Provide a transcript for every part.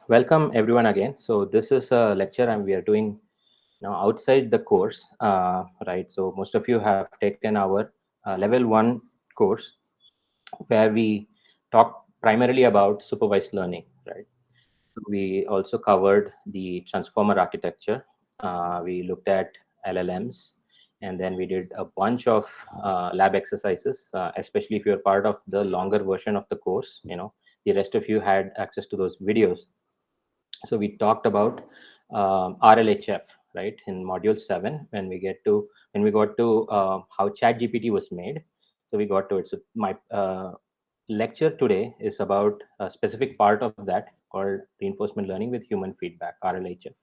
Welcome everyone again. So this is a lecture and we are doing now outside the course, right? So most of you have taken our level 1 course where we talk primarily about supervised learning, right? We also covered the transformer architecture. We looked at LLMs, and then we did a bunch of lab exercises, especially if you're part of the longer version of the course. The rest of you had access to those videos. So we talked about RLHF, right, in module 7 when we got to how ChatGPT was made. So we got to it. So my lecture today is about a specific part of that called reinforcement learning with human feedback, RLHF.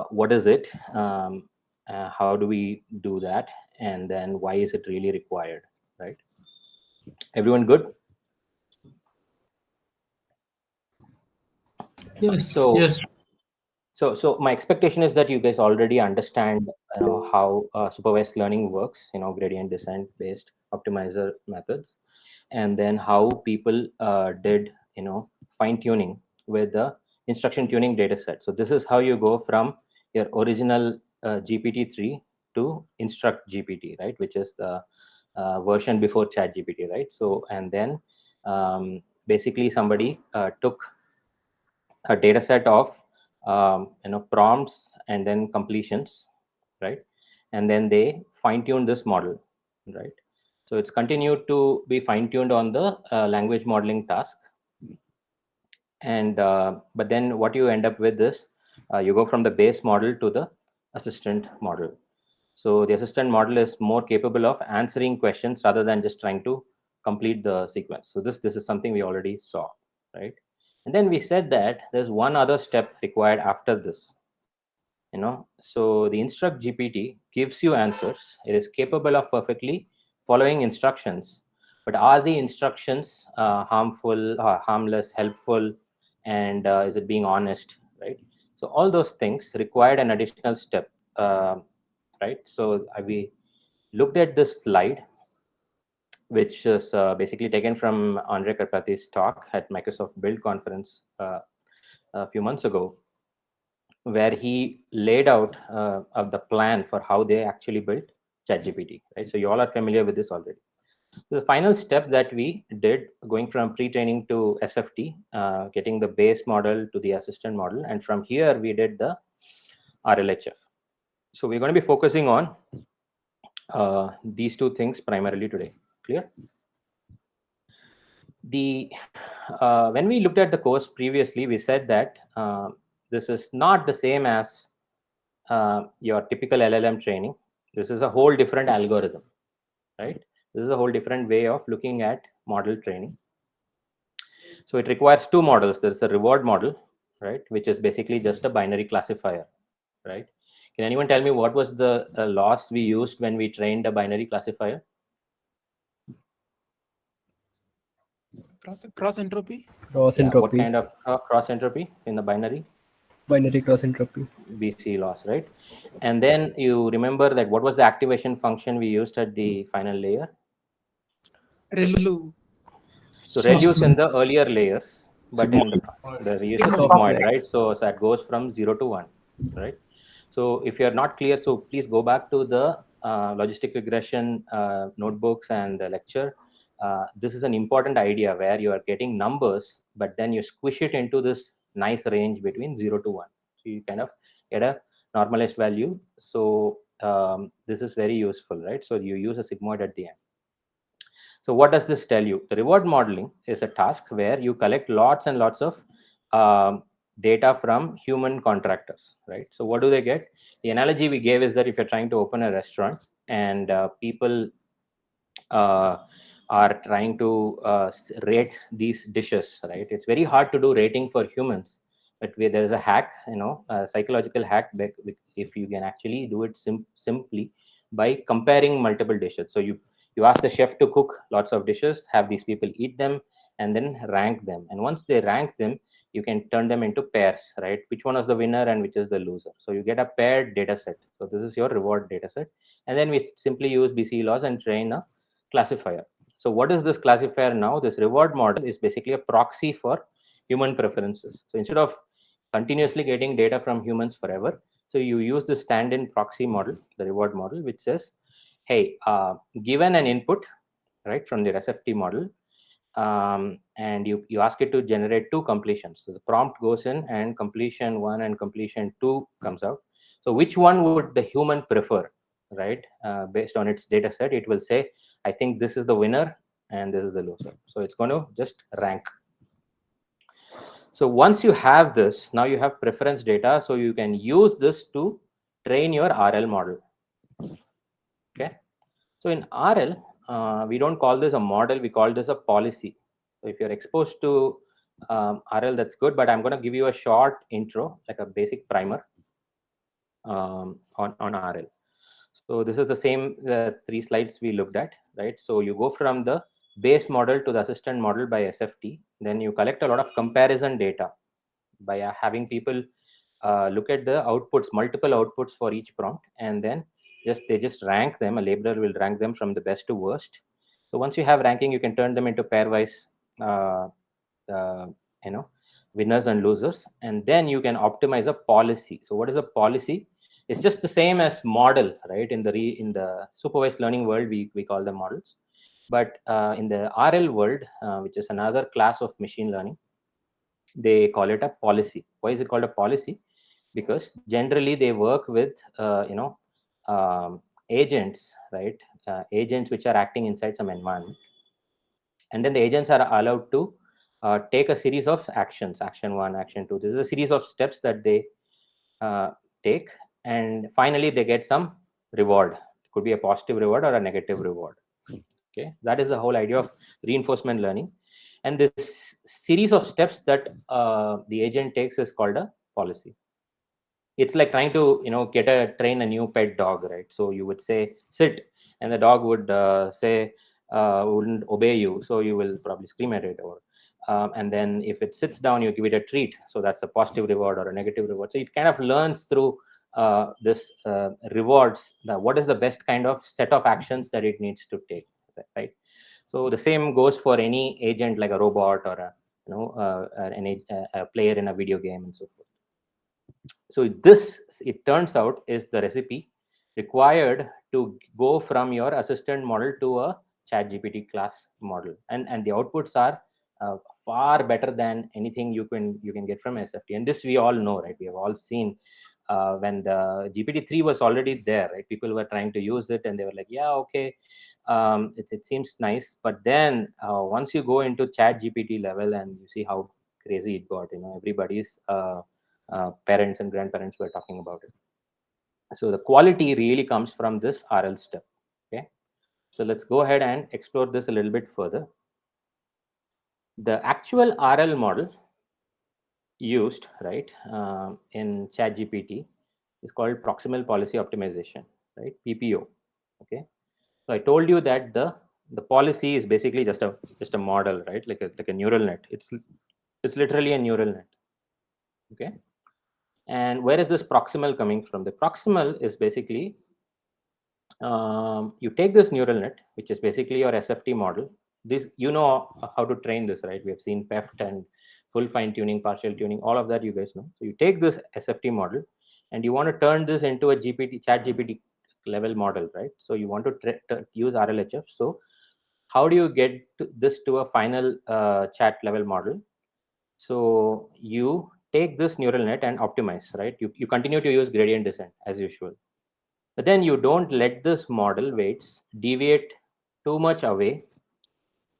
What is it? How do we do that? And then why is it really required, right? Everyone good? Yes, So yes. So my expectation is that you guys already understand, how supervised learning works. Gradient descent based optimizer methods, and then how people did, fine tuning with the instruction tuning data set. So this is how you go from your original GPT-3 to Instruct GPT, right? Which is the version before Chat GPT, right? So and then basically somebody took a data set of prompts and then completions, right? And then they fine tune this model, right? So it's continued to be fine tuned on the language modeling task. And but then what you end up with is you go from the base model to the assistant model. So the assistant model is more capable of answering questions rather than just trying to complete the sequence. So this is something we already saw, right? And then we said that there's one other step required after this. So the Instruct GPT gives you answers. It is capable of perfectly following instructions. But are the instructions harmful, harmless, helpful, and is it being honest, right? So all those things required an additional step, right? So we looked at this slide, which is basically taken from Andre Karpathy's talk at Microsoft Build conference a few months ago, where he laid out of the plan for how they actually built ChatGPT, right? So you all are familiar with this already. The final step that we did, going from pre-training to SFT, getting the base model to the assistant model, and from here we did the RLHF. So we're going to be focusing on these two things primarily today. Clear? The When we looked at the course previously, we said that this is not the same as your typical LLM training. This is a whole different algorithm, right? This is a whole different way of looking at model training. So it requires two models. There's a reward model, right, which is basically just a binary classifier, right? Can anyone tell me what was the loss we used when we trained a binary classifier? Cross entropy. Cross Yeah, what entropy, kind of cross entropy in the binary? binary cross entropy. BC loss, right? And then you remember that what was the activation function we used at the final layer? Relu. So ReLU's in Sigmoid. the earlier layers, but in the use of sigmoid, right? So that goes from 0 to 1, right? So if you're not clear, so please go back to the logistic regression notebooks and the lecture. This is an important idea where you are getting numbers, but then you squish it into this nice range between 0 to 1. So you kind of get a normalized value. So this is very useful, right? So you use a sigmoid at the end. So what does this tell you? The reward modeling is a task where you collect lots and lots of data from human contractors, right? So what do they get? The analogy we gave is that if you're trying to open a restaurant and people uh, are trying to rate these dishes, right? It's very hard to do rating for humans, but there's a hack, a psychological hack, if you can actually do it simply by comparing multiple dishes. So you ask the chef to cook lots of dishes, have these people eat them, and then rank them. And once they rank them, you can turn them into pairs, right? Which one is the winner and which is the loser. So you get a paired data set. So this is your reward data set. And then we simply use BCE laws and train a classifier. So what is this classifier now? This reward model is basically a proxy for human preferences. So instead of continuously getting data from humans forever, so you use the stand-in proxy model, the reward model, which says, hey, given an input, right, from the SFT model, and you ask it to generate two completions. So the prompt goes in and completion 1 and completion 2 comes out. So which one would the human prefer, right? Based on its data set, it will say, I think this is the winner and this is the loser. So it's going to just rank. So once you have this, now you have preference data, so you can use this to train your RL model. Okay. So in RL, we don't call this a model, we call this a policy. So if you're exposed to RL, that's good, but I'm going to give you a short intro, like a basic primer on RL. So this is the same 3 slides we looked at, right? So you go from the base model to the assistant model by SFT, then you collect a lot of comparison data by having people look at the outputs, multiple outputs for each prompt, and then they just rank them. A labeler will rank them from the best to worst. So once you have ranking, you can turn them into pairwise, uh, uh, you know, winners and losers, and then you can optimize a policy. So what is a policy? It's just the same as model, right? In the supervised learning world, we call them models, but in the RL world, which is another class of machine learning, they call it a policy. Why is it called a policy? Because generally they work with agents, right? Agents which are acting inside some environment, and then the agents are allowed to take a series of actions, action 1, action 2. This is a series of steps that they take, and finally they get some reward. It could be a positive reward or a negative reward. Okay, that is the whole idea of reinforcement learning. And this series of steps that the agent takes is called a policy. It's like trying to train a new pet dog, right? So you would say sit, and the dog would say wouldn't obey you, so you will probably scream at it, or and then if it sits down, you give it a treat, so that's a positive reward or a negative reward. So it kind of learns through this rewards, what is the best kind of set of actions that it needs to take, right? So the same goes for any agent, like a robot or a player in a video game and so forth. So this, it turns out, is the recipe required to go from your assistant model to a ChatGPT class model, and the outputs are far better than anything you can get from SFT. And this we all know, right? We have all seen when the GPT-3 was already there, right? People were trying to use it and they were like, yeah, okay, it seems nice. But then once you go into ChatGPT level and you see how crazy it got, everybody's parents and grandparents were talking about it. So the quality really comes from this RL step. Okay, so let's go ahead and explore this a little bit further. The actual RL model used, right, in ChatGPT is called Proximal Policy Optimization, right? PPO. Okay, so I told you that the policy is basically just a model, right? Like a neural net. It's literally a neural net. Okay, and where is this proximal coming from? The proximal is basically you take this neural net, which is basically your SFT model. This, how to train this, right? We have seen PEFT and full fine tuning, partial tuning, all of that you guys know. So you take this SFT model and you want to turn this into a chat GPT level model, right? So you want to use RLHF. So how do you get this to a final chat level model? So you take this neural net and optimize, right? You continue to use gradient descent as usual, but then you don't let this model weights deviate too much away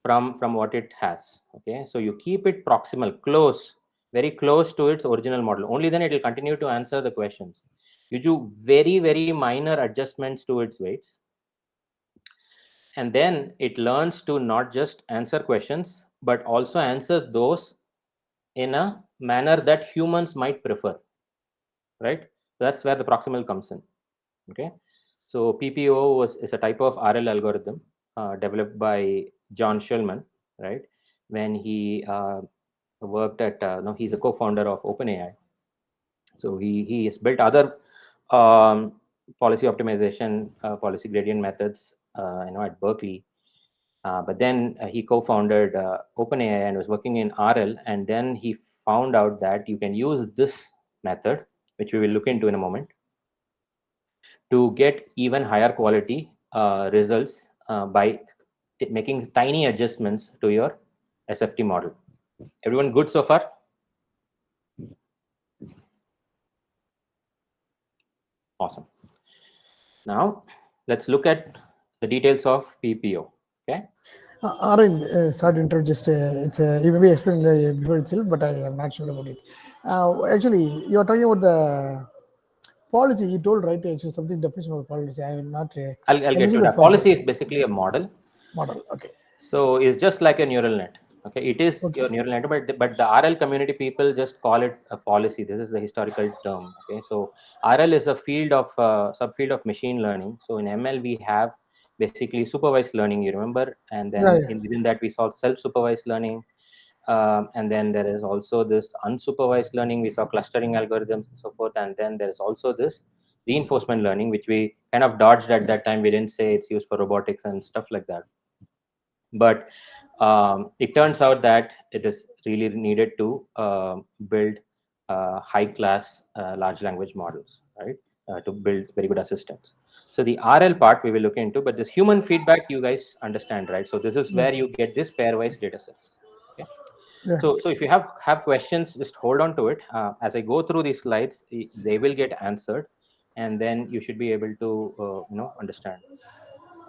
from what it has. Okay, so you keep it proximal, close, very close to its original model. Only then it will continue to answer the questions. You do very minor adjustments to its weights, and then it learns to not just answer questions but also answer those in a manner that humans might prefer, right? That's where the proximal comes in. Okay, so PPO is a type of RL algorithm developed by John Schulman, right? When he worked at, no, he's a co-founder of OpenAI. So he has built other policy optimization, policy gradient methods, at Berkeley. But then he co-founded OpenAI and was working in RL, and then he found out that you can use this method, which we will look into in a moment, to get even higher quality results by making tiny adjustments to your SFT model. Everyone good so far? Awesome. Now let's look at the details of PPO. Okay. Arvind, sorry to interrupt. Just you maybe explained before itself, but I am not sure about it. Actually, you are talking about the policy. You told right actually something definition of policy. I am not. I'll I get missed to that that. point. Policy is basically a model. Model. Okay. So it's just like a neural net. Okay, it is Okay. your neural net, but the RL community people just call it a policy. This is the historical term. Okay, so RL is a field of subfield of machine learning. So in ML we have basically supervised learning. You remember, and Yeah, then yeah. within that we saw self-supervised learning, and then there is also this unsupervised learning. We saw clustering algorithms and so forth, and then there is also this reinforcement learning, which we kind of dodged at that time. We didn't say it's used for robotics and stuff like that, but it turns out that it is really needed to build high class large language models, right? To build very good assistants. So the RL part we will look into, but this human feedback you guys understand, right? So this is where you get this pairwise data sets. Okay. Yeah. So if you have questions, just hold on to it. As I go through these slides, they will get answered, and then you should be able to understand.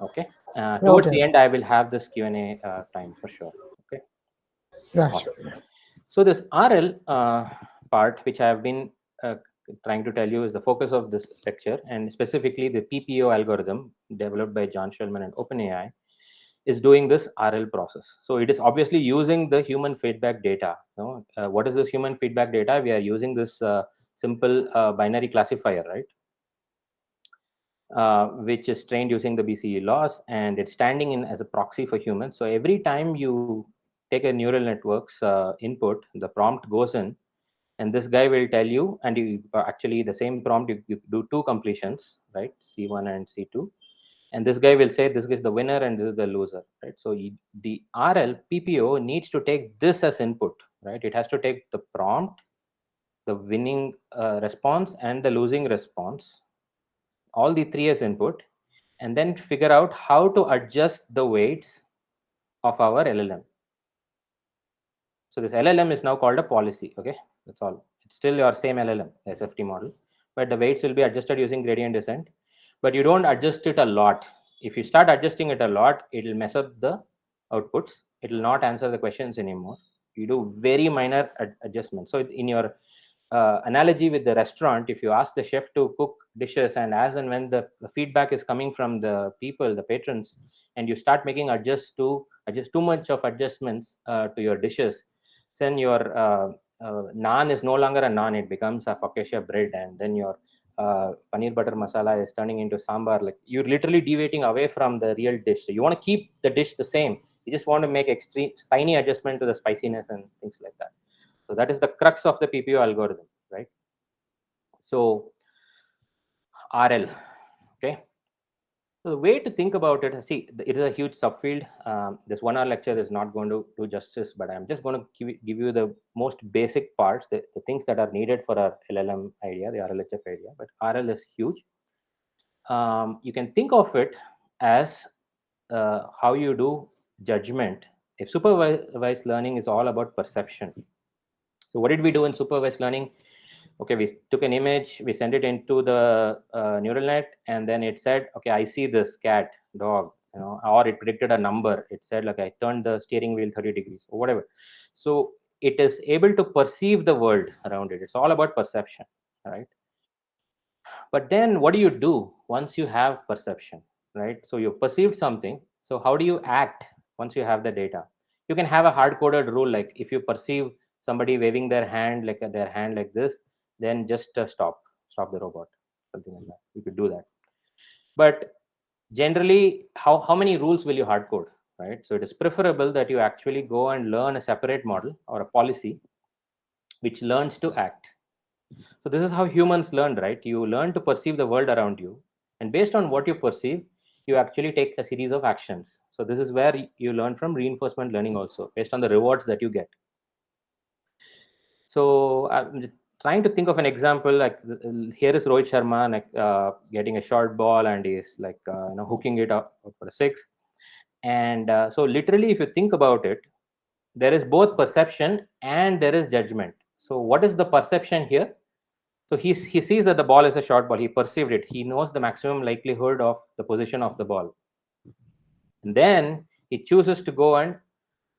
Okay. Yeah, Towards okay. the end, I will have this Q&A time for sure. Okay. Yeah, Awesome. sure. So this RL part, which I have been trying to tell you, is the focus of this lecture, and specifically the PPO algorithm developed by John Shulman and OpenAI is doing this RL process. So it is obviously using the human feedback data. What is this human feedback data? We are using this simple binary classifier, right? Which is trained using the BCE laws, and it's standing in as a proxy for humans. So every time you take a neural network's input, the prompt goes in, and this guy will tell you, and you actually the same prompt, you do two completions, right? C1 and C2. And this guy will say this is the winner and this is the loser, right? So the RL PPO needs to take this as input, right? It has to take the prompt, the winning response, and the losing response, all the three as input, and then figure out how to adjust the weights of our LLM. So this LLM is now called a policy. Okay, that's all. It's still your same LLM, SFT model, but the weights will be adjusted using gradient descent. But you don't adjust it a lot. If you start adjusting it a lot, it will mess up the outputs. It will not answer the questions anymore. You do very minor adjustments. So in your analogy with the restaurant, if you ask the chef to cook dishes, and as and when the feedback is coming from the people, the patrons, and you start making adjust too much of adjustments to your dishes, then your naan is no longer a naan; it becomes a focaccia bread, and then your paneer butter masala is turning into sambar. Like, you're literally deviating away from the real dish. So you want to keep the dish the same. You just want to make extreme tiny adjustment to the spiciness and things like that. So that is the crux of the PPO algorithm, right? So RL, okay. So the way to think about it, see, it is a huge subfield. This 1 hour lecture is not going to do justice, but I'm just going to give you the most basic parts, the things that are needed for our LLM idea, the RLHF idea. But RL is huge. You can think of it as how you do judgment. If supervised learning is all about perception. So what did we do in supervised learning? Okay, we took an image, we sent it into the neural net, and then it said, okay, I see this cat, dog, or it predicted a number. It said, like, I turned the steering wheel 30 degrees or whatever. So it is able to perceive the world around it. It's all about perception, right? But then what do you do once you have perception, right? So you've perceived something. So how do you act once you have the data? You can have a hard coded rule, like if you perceive somebody waving their hand like this, then just stop the robot, something like that. You could do that. But generally, how many rules will you hard code, right? So it is preferable that you actually go and learn a separate model or a policy which learns to act. So this is how humans learn, right? You learn to perceive the world around you, and based on what you perceive, you actually take a series of actions. So this is where you learn from reinforcement learning also, based on the rewards that you get. So I'm just trying to think of an example. Like here is Rohit Sharma, like getting a short ball, and he's like hooking it up for a six. And so literally, if you think about it, there is both perception and there is judgment. So what is the perception here? So he sees that the ball is a short ball. He perceived it. He knows the maximum likelihood of the position of the ball. And then he chooses to go and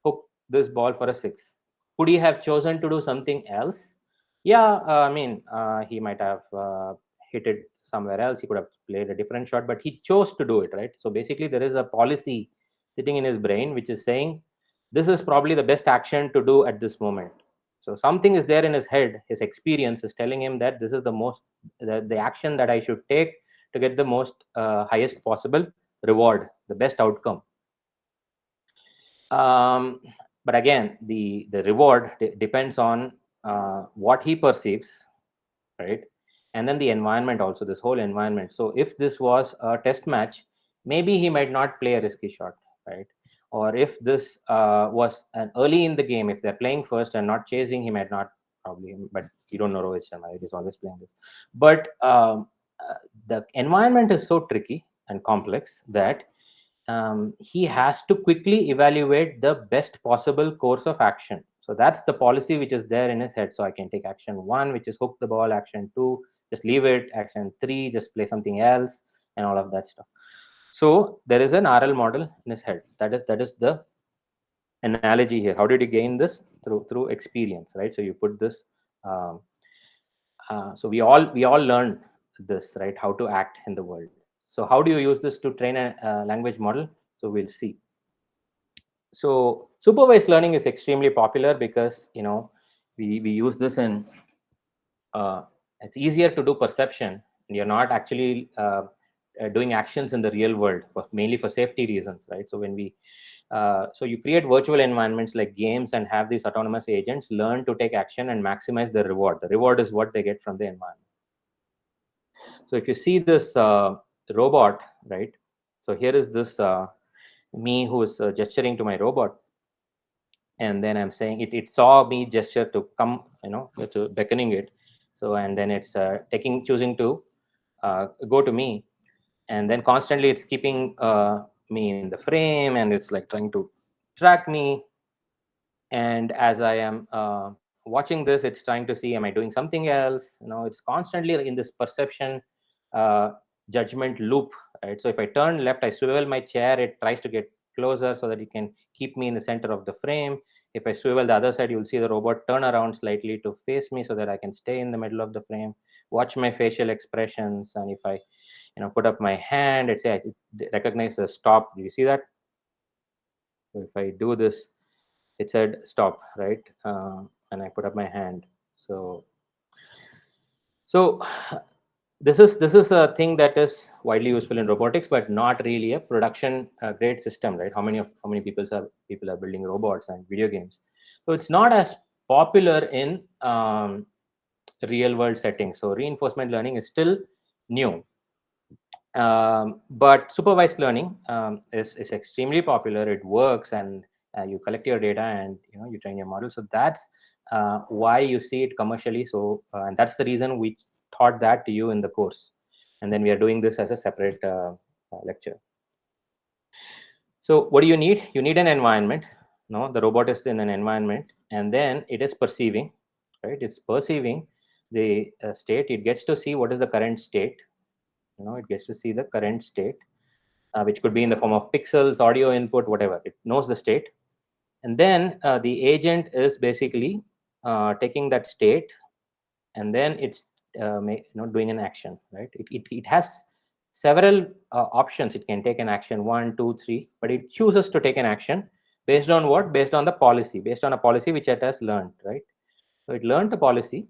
hook this ball for a six. Could he have chosen to do something else? Yeah, he might have hit it somewhere else. He could have played a different shot, but he chose to do it, right? So basically, there is a policy sitting in his brain which is saying this is probably the best action to do at this moment. So something is there in his head. His experience is telling him that this is the action that I should take to get the most highest possible reward, the best outcome. But again, the reward depends on what he perceives, right? And then the environment also, this whole environment. So if this was a test match, maybe he might not play a risky shot, right? Or if this was an early in the game, if they're playing first and not chasing, he might not probably. But you don't know Rohit Sharma; he's always playing this. But the environment is so tricky and complex that he has to quickly evaluate the best possible course of action. So that's the policy which is there in his head. So I can take action 1, which is hook the ball, action 2, just leave it, action 3, just play something else, and all of that stuff. So there is an RL model in his head. That is the analogy here. How did you gain this? Through experience, right? So you put this. So we all learn this, right? How to act in the world. So how do you use this to train a language model? So we'll see. So supervised learning is extremely popular because we use this in it's easier to do perception, and you're not actually doing actions in the real world, mainly for safety reasons, right? So when we so you create virtual environments like games and have these autonomous agents learn to take action and maximize the reward. The reward is what they get from the environment. So if you see this robot, right? So here is this me who is gesturing to my robot, and then I'm saying it saw me gesture to come, to beckoning it. So and then it's choosing to go to me, and then constantly it's keeping me in the frame, and it's like trying to track me. And as I am watching this, it's trying to see, am I doing something else? It's constantly in this perception uh, judgment loop, right? So if I turn left, I swivel my chair, it tries to get closer so that it can keep me in the center of the frame. If I swivel the other side, you'll see the robot turn around slightly to face me so that I can stay in the middle of the frame. Watch my facial expressions, and if I put up my hand, it recognizes a stop. Do you see that? So if I do this, it said stop, right? And I put up my hand. So this is a thing that is widely useful in robotics, but not really a production grade system, right? How many people are building robots and video games? So it's not as popular in real world settings. So reinforcement learning is still new. But supervised learning is extremely popular. It works, and you collect your data, and you train your model. So that's why you see it commercially. So and that's the reason we taught that to you in the course, and then we are doing this as a separate lecture. So what do you need? You need an environment. No, the robot is in an environment, and then it is perceiving, right? It's perceiving the state. It gets to see what is the current state. It gets to see the current state, which could be in the form of pixels, audio input, whatever. It knows the state. And then the agent is basically taking that state, and then it's doing an action, right? It has several options. It can take an action 1, 2, 3, but it chooses to take an action based on what? Based on the policy, based on a policy which it has learned, right? So it learned a policy,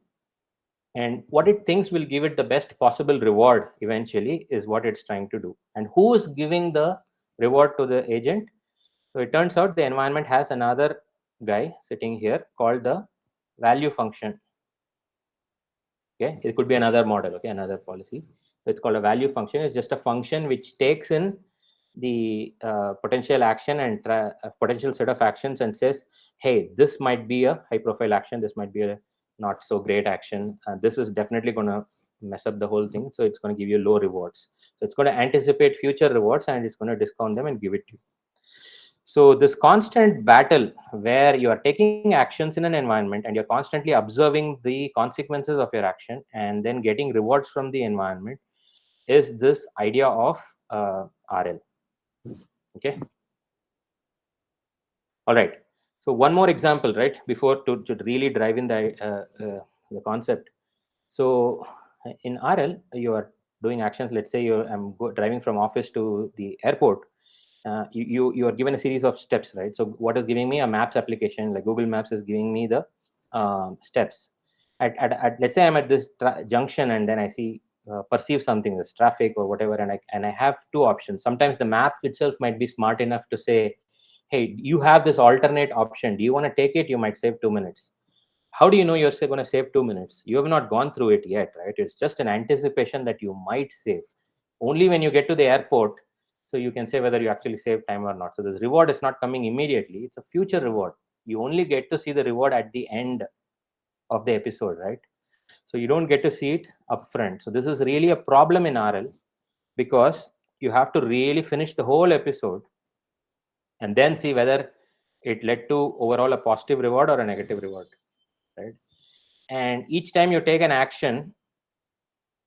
and what it thinks will give it the best possible reward eventually is what it's trying to do. And who is giving the reward to the agent? So it turns out the environment has another guy sitting here called the value function. Okay, it could be another model, okay, another policy. So it's called a value function. It's just a function which takes in the potential action and potential set of actions and says, hey, this might be a high profile action, this might be a not so great action, this is definitely going to mess up the whole thing, so it's going to give you low rewards. So it's going to anticipate future rewards and it's going to discount them and give it to you. So this constant battle where you are taking actions in an environment and you're constantly observing the consequences of your action and then getting rewards from the environment is this idea of RL. Okay. All right. So one more example, right, before to really drive in the concept. So in RL, you are doing actions. Let's say I'm driving from office to the airport. You are given a series of steps, right? So what is giving me a maps application like Google Maps is giving me the steps. Let's say I'm at this junction and then I see perceive something, this traffic or whatever, and I have two options. Sometimes the map itself might be smart enough to say, hey, you have this alternate option, do you want to take it, you might save 2 minutes. How do you know you're going to save 2 minutes? You have not gone through it yet, right? It's just an anticipation that you might save. Only when you get to the airport, so you can say whether you actually save time or not. So this reward is not coming immediately. It's a future reward. You only get to see the reward at the end of the episode, right? So you don't get to see it upfront. So this is really a problem in RL because you have to really finish the whole episode and then see whether it led to overall a positive reward or a negative reward, right? And each time you take an action,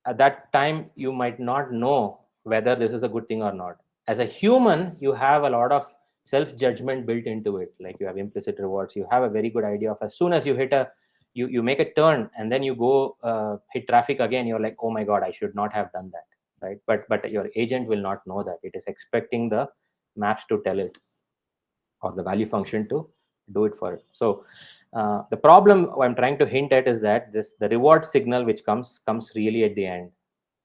at that time you might not know whether this is a good thing or not. As a human, you have a lot of self judgment built into it, like you have implicit rewards. You have a very good idea of, as soon as you hit a you make a turn and then you go hit traffic again, you're like, oh my god, I should not have done that, right? But your agent will not know that. It is expecting the maps to tell it, or the value function to do it for it. So the problem I'm trying to hint at is that the reward signal which comes really at the end,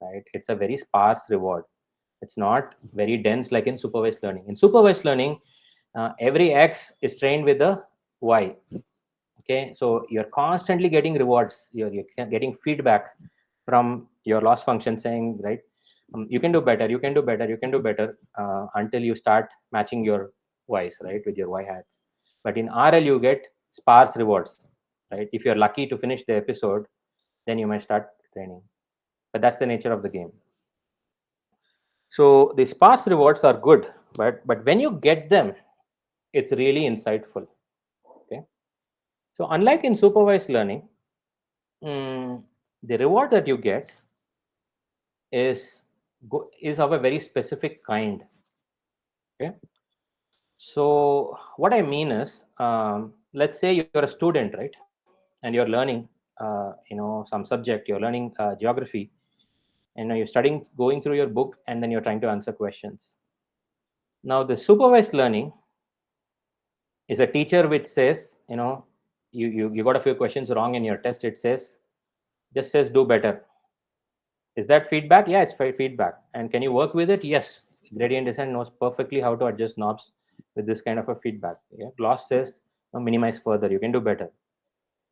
right? It's a very sparse reward. It's not very dense like in supervised learning. In supervised learning, every X is trained with a Y. Okay, so you're constantly getting rewards. You're getting feedback from your loss function saying, right, you can do better, you can do better, you can do better, until you start matching your Ys, right, with your Y hats. But in RL, you get sparse rewards, right? If you're lucky to finish the episode, then you might start training. But that's the nature of the game. So the sparse rewards are good, but when you get them, it's really insightful. Okay. So unlike in supervised learning, the reward that you get is is of a very specific kind. Okay. So what I mean is, let's say you're a student, right, and you're learning, some subject. You're learning geography, and you're studying, going through your book, and then you're trying to answer questions. Now, the supervised learning is a teacher which says, you got a few questions wrong in your test. It just says do better. Is that feedback? Yeah, it's feedback. And can you work with it? Yes. Gradient design knows perfectly how to adjust knobs with this kind of a feedback. Yeah? Gloss says minimize further. You can do better.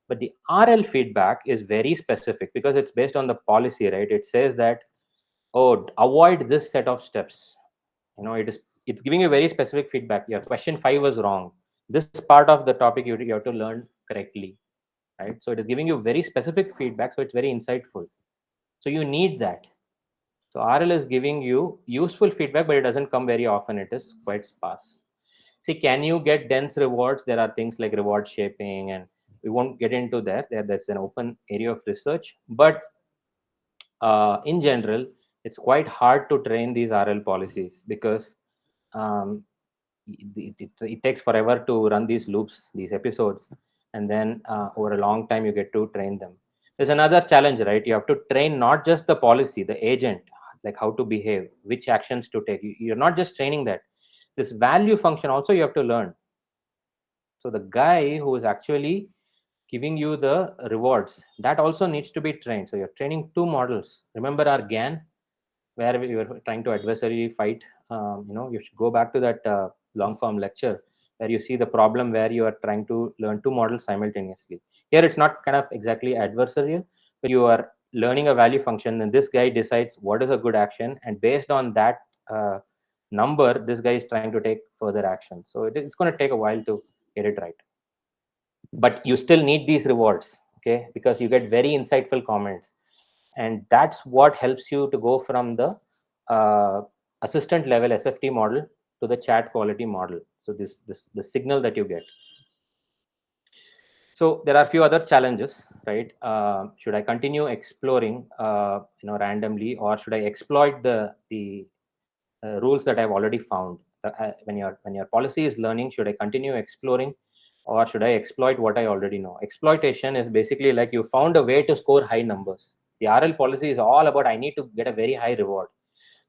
But the RL feedback is very specific because it's based on the policy, right? It says that, oh, avoid this set of steps. It's giving you very specific feedback. Your question 5 was wrong. This part of the topic you have to learn correctly, right? So it is giving you very specific feedback. So it's very insightful. So you need that. So RL is giving you useful feedback, but it doesn't come very often. It is quite sparse. See, can you get dense rewards? There are things like reward shaping, and we won't get into that. That's an open area of research. But in general, it's quite hard to train these RL policies because um, it takes forever to run these loops, these episodes, and then over a long time you get to train them. There's another challenge, right? You have to train not just the policy, the agent, like how to behave, which actions to take. You're not just training that. This value function also you have to learn. So the guy who is actually giving you the rewards, that also needs to be trained. So you're training two models. Remember our GAN, where we were trying to adversary fight. You should go back to that long form lecture where you see the problem where you are trying to learn two models simultaneously. Here it's not kind of exactly adversarial, but you are learning a value function, and this guy decides what is a good action, and based on that number, this guy is trying to take further action. So it's going to take a while to get it right. But you still need these rewards, okay, because you get very insightful comments, and that's what helps you to go from the uh, assistant level SFT model to the chat quality model. So this the signal that you get. So there are a few other challenges, right? Should I continue exploring, randomly, or should I exploit the rules that I've already found? When your policy is learning, should I continue exploring, or should I exploit what I already know? Exploitation is basically like you found a way to score high numbers. The RL policy is all about I need to get a very high reward.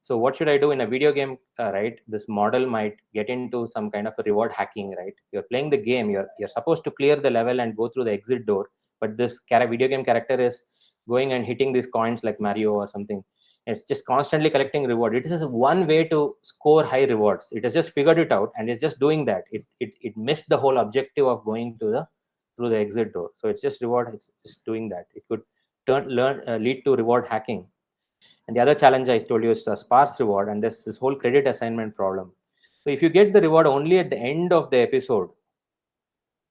So what should I do in a video game, right? This model might get into some kind of a reward hacking, right? You're playing the game, you're supposed to clear the level and go through the exit door, but this video game character is going and hitting these coins like Mario or something. It's just constantly collecting reward. It is one way to score high rewards. It has just figured it out and it's just doing that. It missed the whole objective of going to the through the exit door. So it's just reward. It's just doing that. It could lead to reward hacking. And the other challenge I told you is a sparse reward, and this whole credit assignment problem. So if you get the reward only at the end of the episode,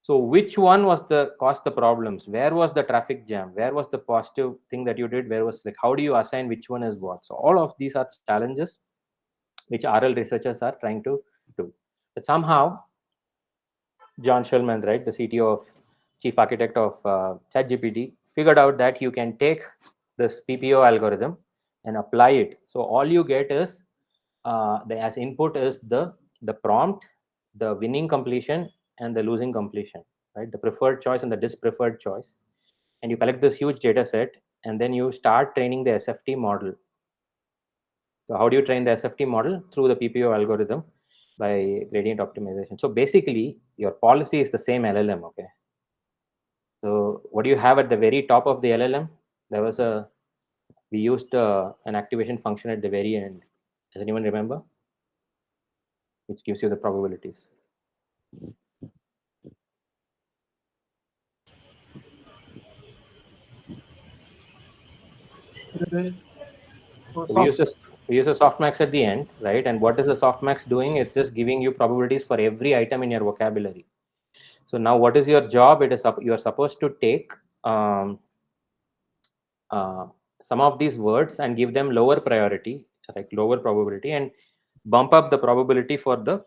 so which one was the caused the problems? Where was the traffic jam? Where was the positive thing that you did? Where was, like, how do you assign which one is what? So all of these are challenges which RL researchers are trying to do. But somehow John Schulman, right, the CTO of chief architect of ChatGPT, figured out that you can take this PPO algorithm and apply it. So all you get is the as input is the prompt, the winning completion, and the losing completion, right? The preferred choice and the dispreferred choice. And you collect this huge data set, and then you start training the SFT model. So how do you train the SFT model? Through the PPO algorithm by gradient optimization. So basically, your policy is the same LLM, okay? So what do you have at the very top of the LLM? We used an activation function at the very end. Does anyone remember? Which gives you the probabilities. So we use a softmax at the end, right? And what is the softmax doing? It's just giving you probabilities for every item in your vocabulary. So now what is your job? You are supposed to take um, some of these words and give them lower priority, like lower probability, and bump up the probability for the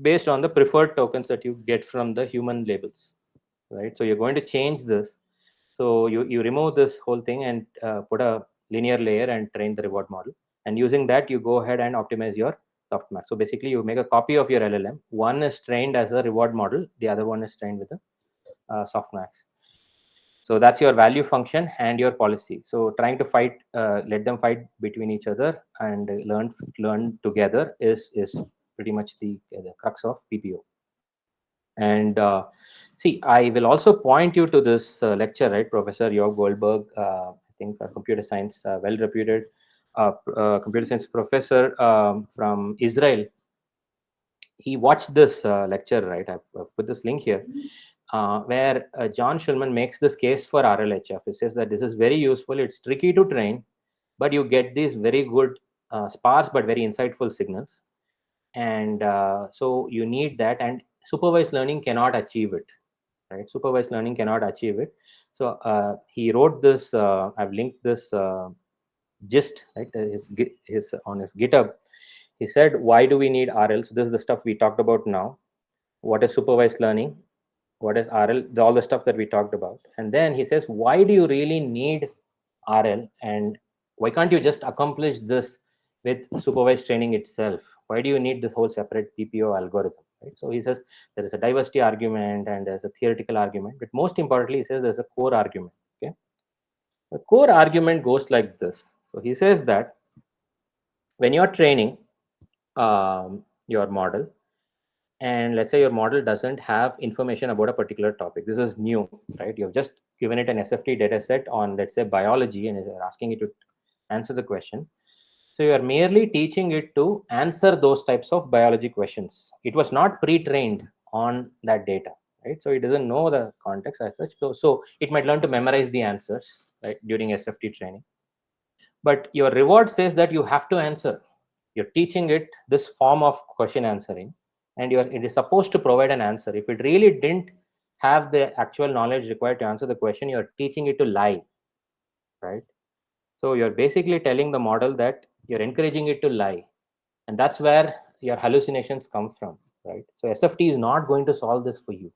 based on the preferred tokens that you get from the human labels, right? So you're going to change this. So you remove this whole thing and put a linear layer and train the reward model. And using that, you go ahead and optimize your softmax. So basically, you make a copy of your LLM. One is trained as a reward model. The other one is trained with a softmax. So that's your value function and your policy. So trying to fight, let them fight between each other and learn together is pretty much the crux of PPO. And see, I will also point you to this lecture, right? Professor Jörg Goldberg, I think a computer science, well-reputed computer science professor from Israel. He watched this lecture, right? I've put this link here, where John Schulman makes this case for RLHF. He says that this is very useful. It's tricky to train, but you get these very good, sparse but very insightful signals. And so you need that, and supervised learning cannot achieve it, right? Supervised learning cannot achieve it. So he wrote this, I've linked this gist, right? His on his GitHub. He said, why do we need RL? So this is the stuff we talked about now. What is supervised learning? What is RL? All the stuff that we talked about. And then he says, why do you really need RL, and why can't you just accomplish this with supervised training itself? Why do you need this whole separate PPO algorithm, right? So he says there is a diversity argument and there's a theoretical argument, but most importantly, he says there's a core argument. Okay, the core argument goes like this. So he says that when you're training your model, and let's say your model doesn't have information about a particular topic, this is new, right? You've just given it an SFT data set on, let's say, biology, and you're asking it to answer the question. So you are merely teaching it to answer those types of biology questions. It was not pre-trained on that data, right? So it doesn't know the context as such. So it might learn to memorize the answers, right, during SFT training. But your reward says that you have to answer. You're teaching it this form of question answering, and it is supposed to provide an answer. If it really didn't have the actual knowledge required to answer the question, you're teaching it to lie, right? So you're basically telling the model that you're encouraging it to lie, and that's where your hallucinations come from, right? So SFT is not going to solve this for you.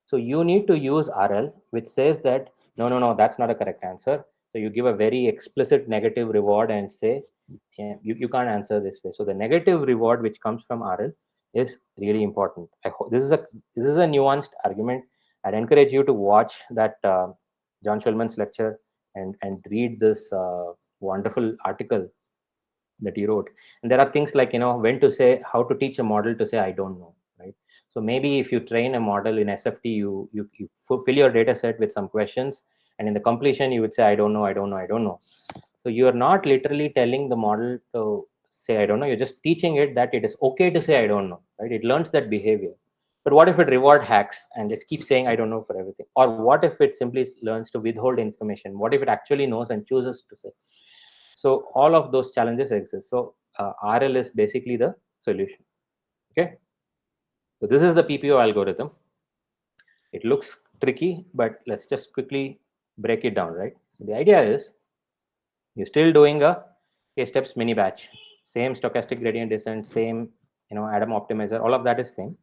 So you need to use RL, which says that no, no, no, that's not a correct answer. So you give a very explicit negative reward and say, yeah, you can't answer this way. So the negative reward which comes from RL is really important. This is a nuanced argument. I'd encourage you to watch that John Schulman's lecture and read this wonderful article that he wrote. And there are things like, when to say, how to teach a model to say I don't know, right? So maybe if you train a model in SFT, you fill your data set with some questions, and in the completion you would say I don't know, I don't know, I don't know. So you're not literally telling the model to say I don't know, you're just teaching it that it is okay to say I don't know, right? It learns that behavior. But what if it reward hacks and just keeps saying I don't know for everything? Or what if it simply learns to withhold information? What if it actually knows and chooses to say? So all of those challenges exist. So RL is basically the solution. Okay. So this is the PPO algorithm. It looks tricky, but let's just quickly break it down, right? So the idea is you're still doing a k-steps mini batch, same stochastic gradient descent, same Adam optimizer, all of that is same.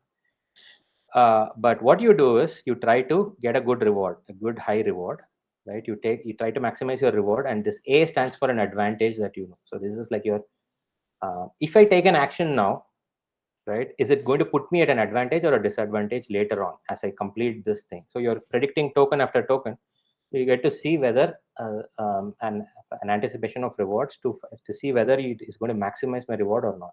But what you do is you try to get a good reward, a good high reward, right? You try to maximize your reward, and this A stands for an advantage that you know. So this is like your if I take an action now, right, is it going to put me at an advantage or a disadvantage later on as I complete this thing? So you're predicting token after token. You get to see whether an anticipation of rewards to see whether it is going to maximize my reward or not.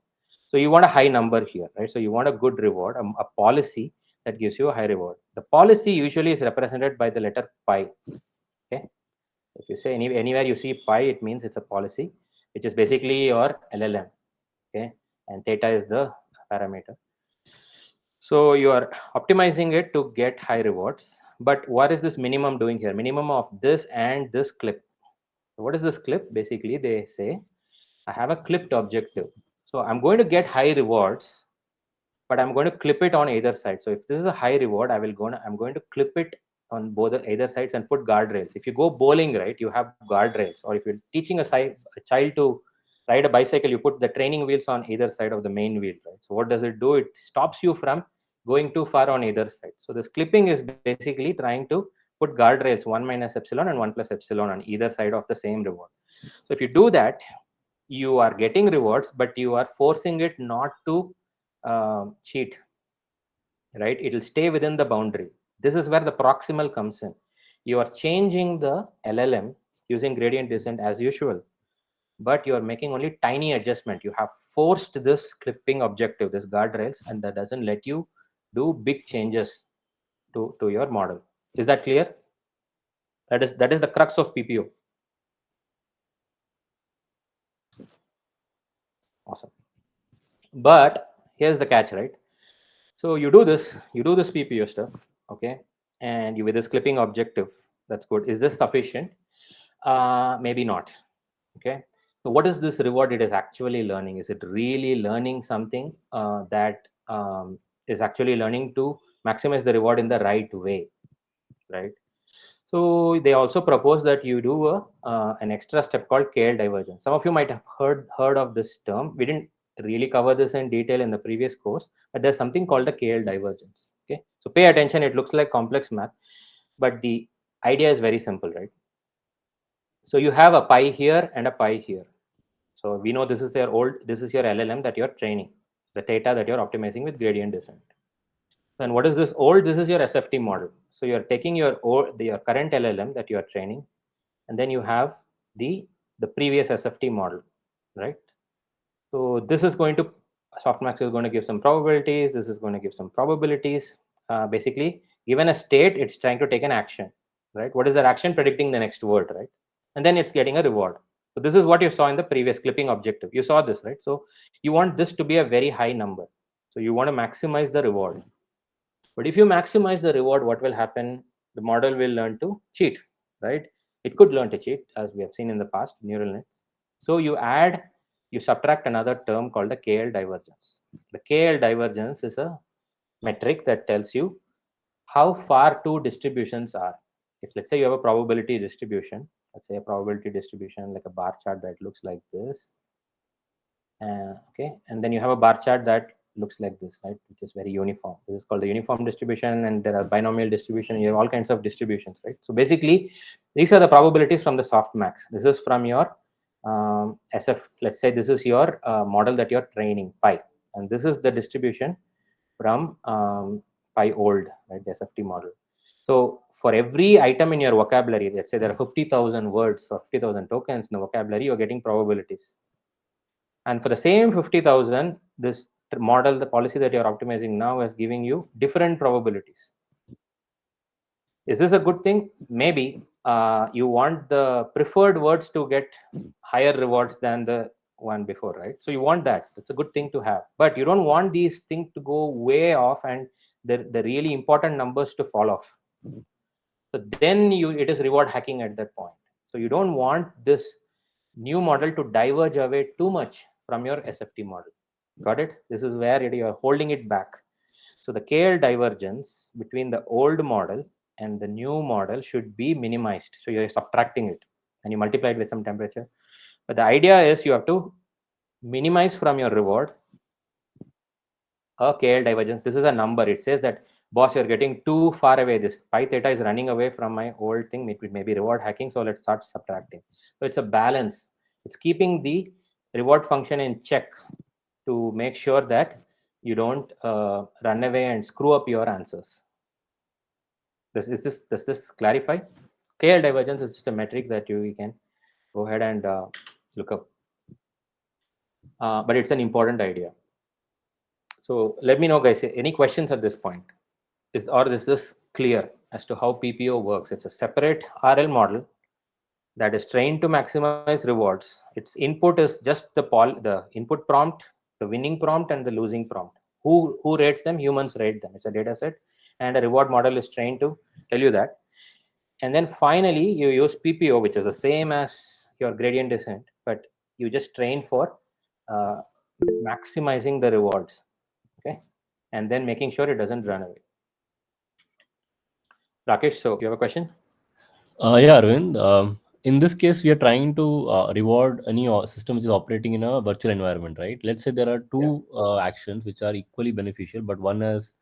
So you want a high number here, right? So you want a good reward, a policy that gives you a high reward. The policy usually is represented by the letter pi. Okay, if you say anywhere you see pi, it means it's a policy, which is basically your LLM. Okay, and theta is the parameter. So you are optimizing it to get high rewards. But what is this minimum doing here? Minimum of this and this clip. So what is this clip? Basically, they say I have a clipped objective. So I'm going to get high rewards, but I'm going to clip it on either side. So if this is a high reward, I'm going to clip it on both either sides and put guardrails. If you go bowling, right, you have guardrails. Or if you're teaching a child to ride a bicycle, you put the training wheels on either side of the main wheel, right? So what does it do? It stops you from going too far on either side. So this clipping is basically trying to put guardrails 1 minus epsilon and 1 plus epsilon on either side of the same reward. So if you do that, you are getting rewards, but you are forcing it not to cheat, right? It will stay within the boundary. This is where the proximal comes in. You are changing the LLM using gradient descent as usual, but you are making only tiny adjustment. You have forced this clipping objective, this guardrails, and that doesn't let you do big changes to your model. Is that clear? That is the crux of PPO. Awesome. But here's the catch, right? So you do this PPO stuff, okay, and you with this clipping objective. That's good. Is this sufficient? Maybe not. Okay. So what is this reward it is actually learning? Is it really learning something that is actually learning to maximize the reward in the right way, right? So they also propose that you do an extra step called KL divergence. Some of you might have heard of this term. We didn't really cover this in detail in the previous course, but there's something called the KL divergence. Okay, so pay attention. It looks like complex math, but the idea is very simple, right? So you have a pi here and a pi here. So we know this is your LLM that you're training, the theta that you're optimizing with gradient descent. And what is this old? This is your SFT model. So you're taking your current LLM that you are training, and then you have the previous SFT model, right? So this is going to softmax is going to give some probabilities. This is going to give some probabilities. Basically, given a state, it's trying to take an action, right? What is that action? Predicting the next word, right? And then it's getting a reward. So this is what you saw in the previous clipping objective. You saw this, right? So you want this to be a very high number. So you want to maximize the reward. But if you maximize the reward, what will happen? The model will learn to cheat, right? It could learn to cheat, as we have seen in the past, neural nets. So you you subtract another term called the KL divergence. The KL divergence is a metric that tells you how far two distributions are. If let's say you have a probability distribution, let's say a probability distribution like a bar chart that looks like this, okay, and then you have a bar chart that looks like this, right, which is very uniform. This is called the uniform distribution, and there are binomial distribution. You have all kinds of distributions, right? So basically, these are the probabilities from the softmax. This is from your SF. Let's say this is your model that you're training pi, and this is the distribution from pi old, right, the SFT model. So for every item in your vocabulary, let's say there are 50,000 words or 50,000 tokens in the vocabulary, you're getting probabilities. And for the same 50,000, this model, the policy that you're optimizing now is giving you different probabilities. Is this a good thing? Maybe. You want the preferred words to get higher rewards than the one before, right? So you want that. It's a good thing to have. But you don't want these things to go way off and the really important numbers to fall off. So then it is reward hacking at that point. So you don't want this new model to diverge away too much from your SFT model. Got it? This is where you're holding it back. So the KL divergence between the old model and the new model should be minimized. So you're subtracting it and you multiply it with some temperature. But the idea is you have to minimize from your reward a KL divergence. This is a number. It says that, boss, you're getting too far away. This pi theta is running away from my old thing. It may be reward hacking. So let's start subtracting. So it's a balance. It's keeping the reward function in check to make sure that you don't run away and screw up your answers. Does this clarify? KL divergence is just a metric that you can go ahead and look up. But it's an important idea. So let me know, guys, any questions at this point? Is this clear as to how PPO works? It's a separate RL model that is trained to maximize rewards. Its input is just the input prompt, the winning prompt, and the losing prompt. Who rates them? Humans rate them. It's a data set, and a reward model is trained to tell you that. And then finally, you use PPO, which is the same as your gradient descent, but you just train for maximizing the rewards, okay, and then making sure it doesn't run away. Rakesh, so you have a question? Yeah, Arvind. In this case, we are trying to reward any system which is operating in a virtual environment, right? Let's say there are two actions which are equally beneficial, but one has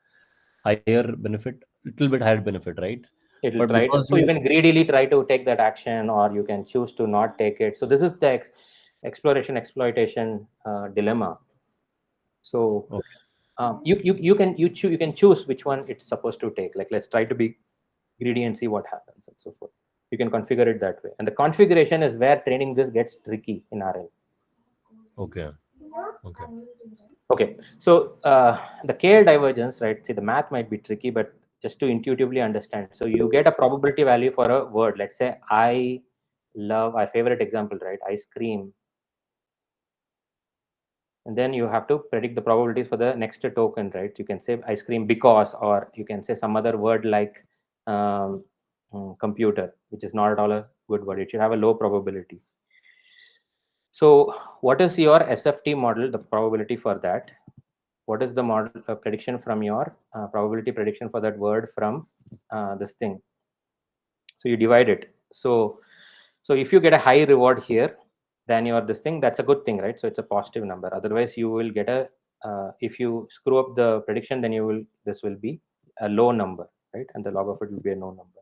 higher benefit, little bit higher benefit, right? It'll But try to, because so you can greedily try to take that action, or you can choose to not take it. So this is the exploration exploitation dilemma. So you can choose which one it's supposed to take. Like, let's try to be greedy and see what happens and so forth. You can configure it that way, and the configuration is where training this gets tricky in RL. okay. Okay, so the KL divergence, right? See, the math might be tricky, but just to intuitively understand. So you get a probability value for a word. Let's say I love, my favorite example, right? Ice cream. And then you have to predict the probabilities for the next token, right? You can say ice cream because, or you can say some other word like computer, which is not at all a good word. It should have a low probability. So what is your SFT model, the probability for that? What is the model prediction from your probability prediction for that word from this thing? So you divide it. So if you get a high reward here, then your this thing, that's a good thing, right? So it's a positive number. Otherwise, you will get a if you screw up the prediction, then this will be a low number, right? And the log of it will be a no number.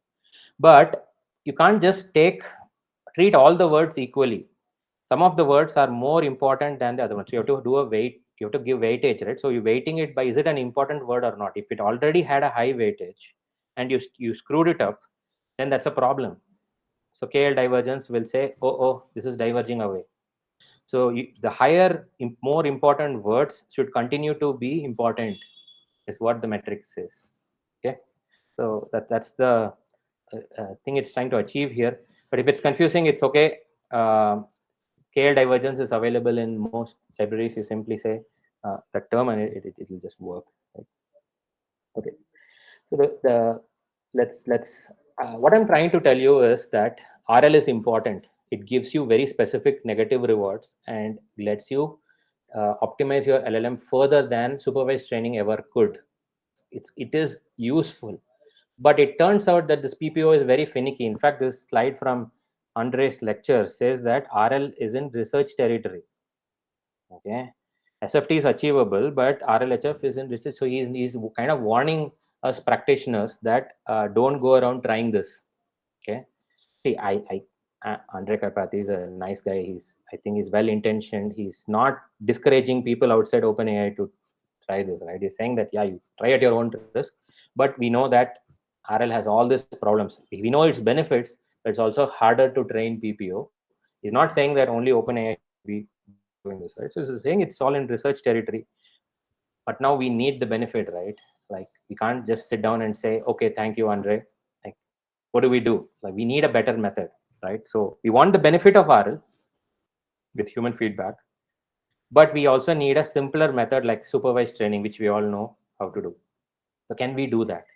But you can't just treat all the words equally. Some of the words are more important than the other ones. So you have to do a weight. You have to give weightage, right? So you're weighting it by, is it an important word or not? If it already had a high weightage and you screwed it up, then that's a problem. So KL divergence will say, oh, this is diverging away. So the higher, more important words should continue to be important, is what the metric says. Okay, so that's the thing it's trying to achieve here. But if it's confusing, it's okay. KL divergence is available in most libraries. You simply say that term, and it will just work. Right? Okay. So let's what I'm trying to tell you is that RL is important. it gives you very specific negative rewards and lets you optimize your LLM further than supervised training ever could. It is useful, but it turns out that this PPO is very finicky. In fact, this slide from Andre's lecture says that RL is in research territory. Okay, SFT is achievable, but RLHF is in research. So he's kind of warning us practitioners that don't go around trying this. Okay, see, Andre Karpathy is a nice guy. I think he's well intentioned. He's not discouraging people outside OpenAI to try this, right? He's saying that, yeah, you try at your own risk, but we know that RL has all these problems. We know its benefits, but it's also harder to train PPO. He's not saying that only OpenAI should be doing this, right? So he's saying it's all in research territory, but now we need the benefit, right? Like, we can't just sit down and say, okay, thank you, Andre. Like, what do we do? Like, we need a better method, right? So we want the benefit of RL with human feedback, but we also need a simpler method like supervised training, which we all know how to do. So can we do that?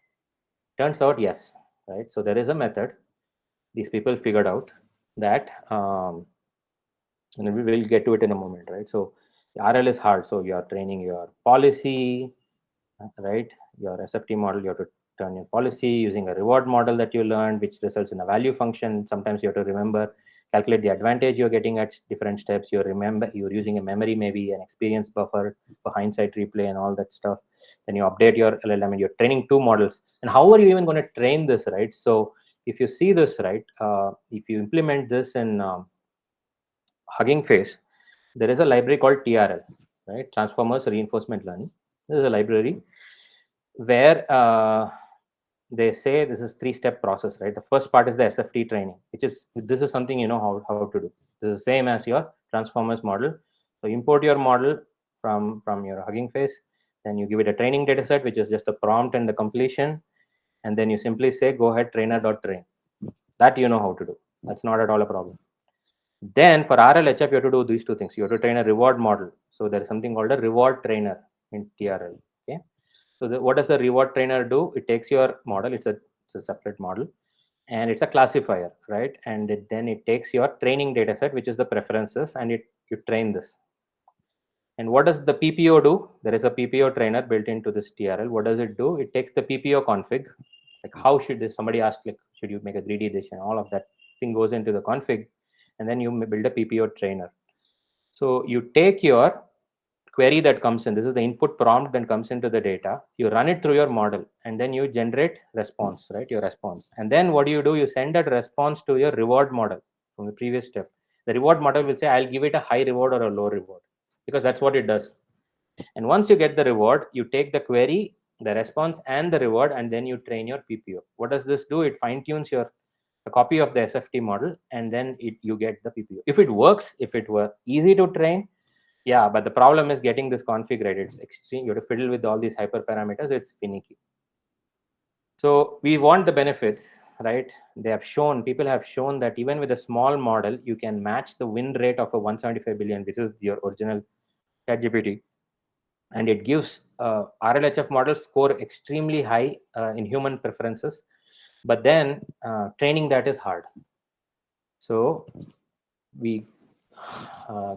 Turns out yes, right? So there is a method these people figured out that, and we will get to it in a moment, right? So RL is hard. So you are training your policy, right? Your SFT model, you have to turn your policy using a reward model that you learned, which results in a value function. Sometimes you have to remember, calculate the advantage you're getting at different steps. You remember you're using a memory, maybe an experience buffer for hindsight replay and all that stuff. Then you update your LLM and you're training two models. And how are you even going to train this, right? So if you see this, right, if you implement this in Hugging Face, there is a library called TRL, right? Transformers Reinforcement Learning. This is a library where they say this is three-step process, right? The first part is the SFT training, which is, this is something you know how to do. This is the same as your transformers model. So import your model from your Hugging Face, then you give it a training data set, which is just the prompt and the completion, and then you simply say go ahead trainer.train. That you know how to do. That's not at all a problem. Then for RLHF, you have to do these two things. You have to train a reward model. So there is something called a reward trainer in TRL. Okay. So what does the reward trainer do? It takes your model. It's a separate model, and it's a classifier, right? And then it takes your training data set, which is the preferences, and you train this. And what does the PPO do? There is a PPO trainer built into this TRL. What does it do? It takes the PPO config. Like, how should this? Somebody asked, like, should you make a greedy edition? All of that thing goes into the config, and then you build a PPO trainer. So you take your query that comes in. This is the input prompt that comes into the data. You run it through your model, and then you generate response, right? Your response. And then what do? You send that response to your reward model from the previous step. The reward model will say, I'll give it a high reward or a low reward, because that's what it does. And once you get the reward, you take the query, the response, and the reward, and then you train your PPO. What does this do? It fine tunes a copy of the SFT model, and then you get the PPO. If it works, if it were easy to train, yeah, but the problem is getting this config right. It's extreme. You have to fiddle with all these hyperparameters. It's finicky. So we want the benefits, right? People have shown that even with a small model, you can match the win rate of a 175 billion, which is your original ChatGPT. And it gives RLHF models score extremely high in human preferences. But then training that is hard. So we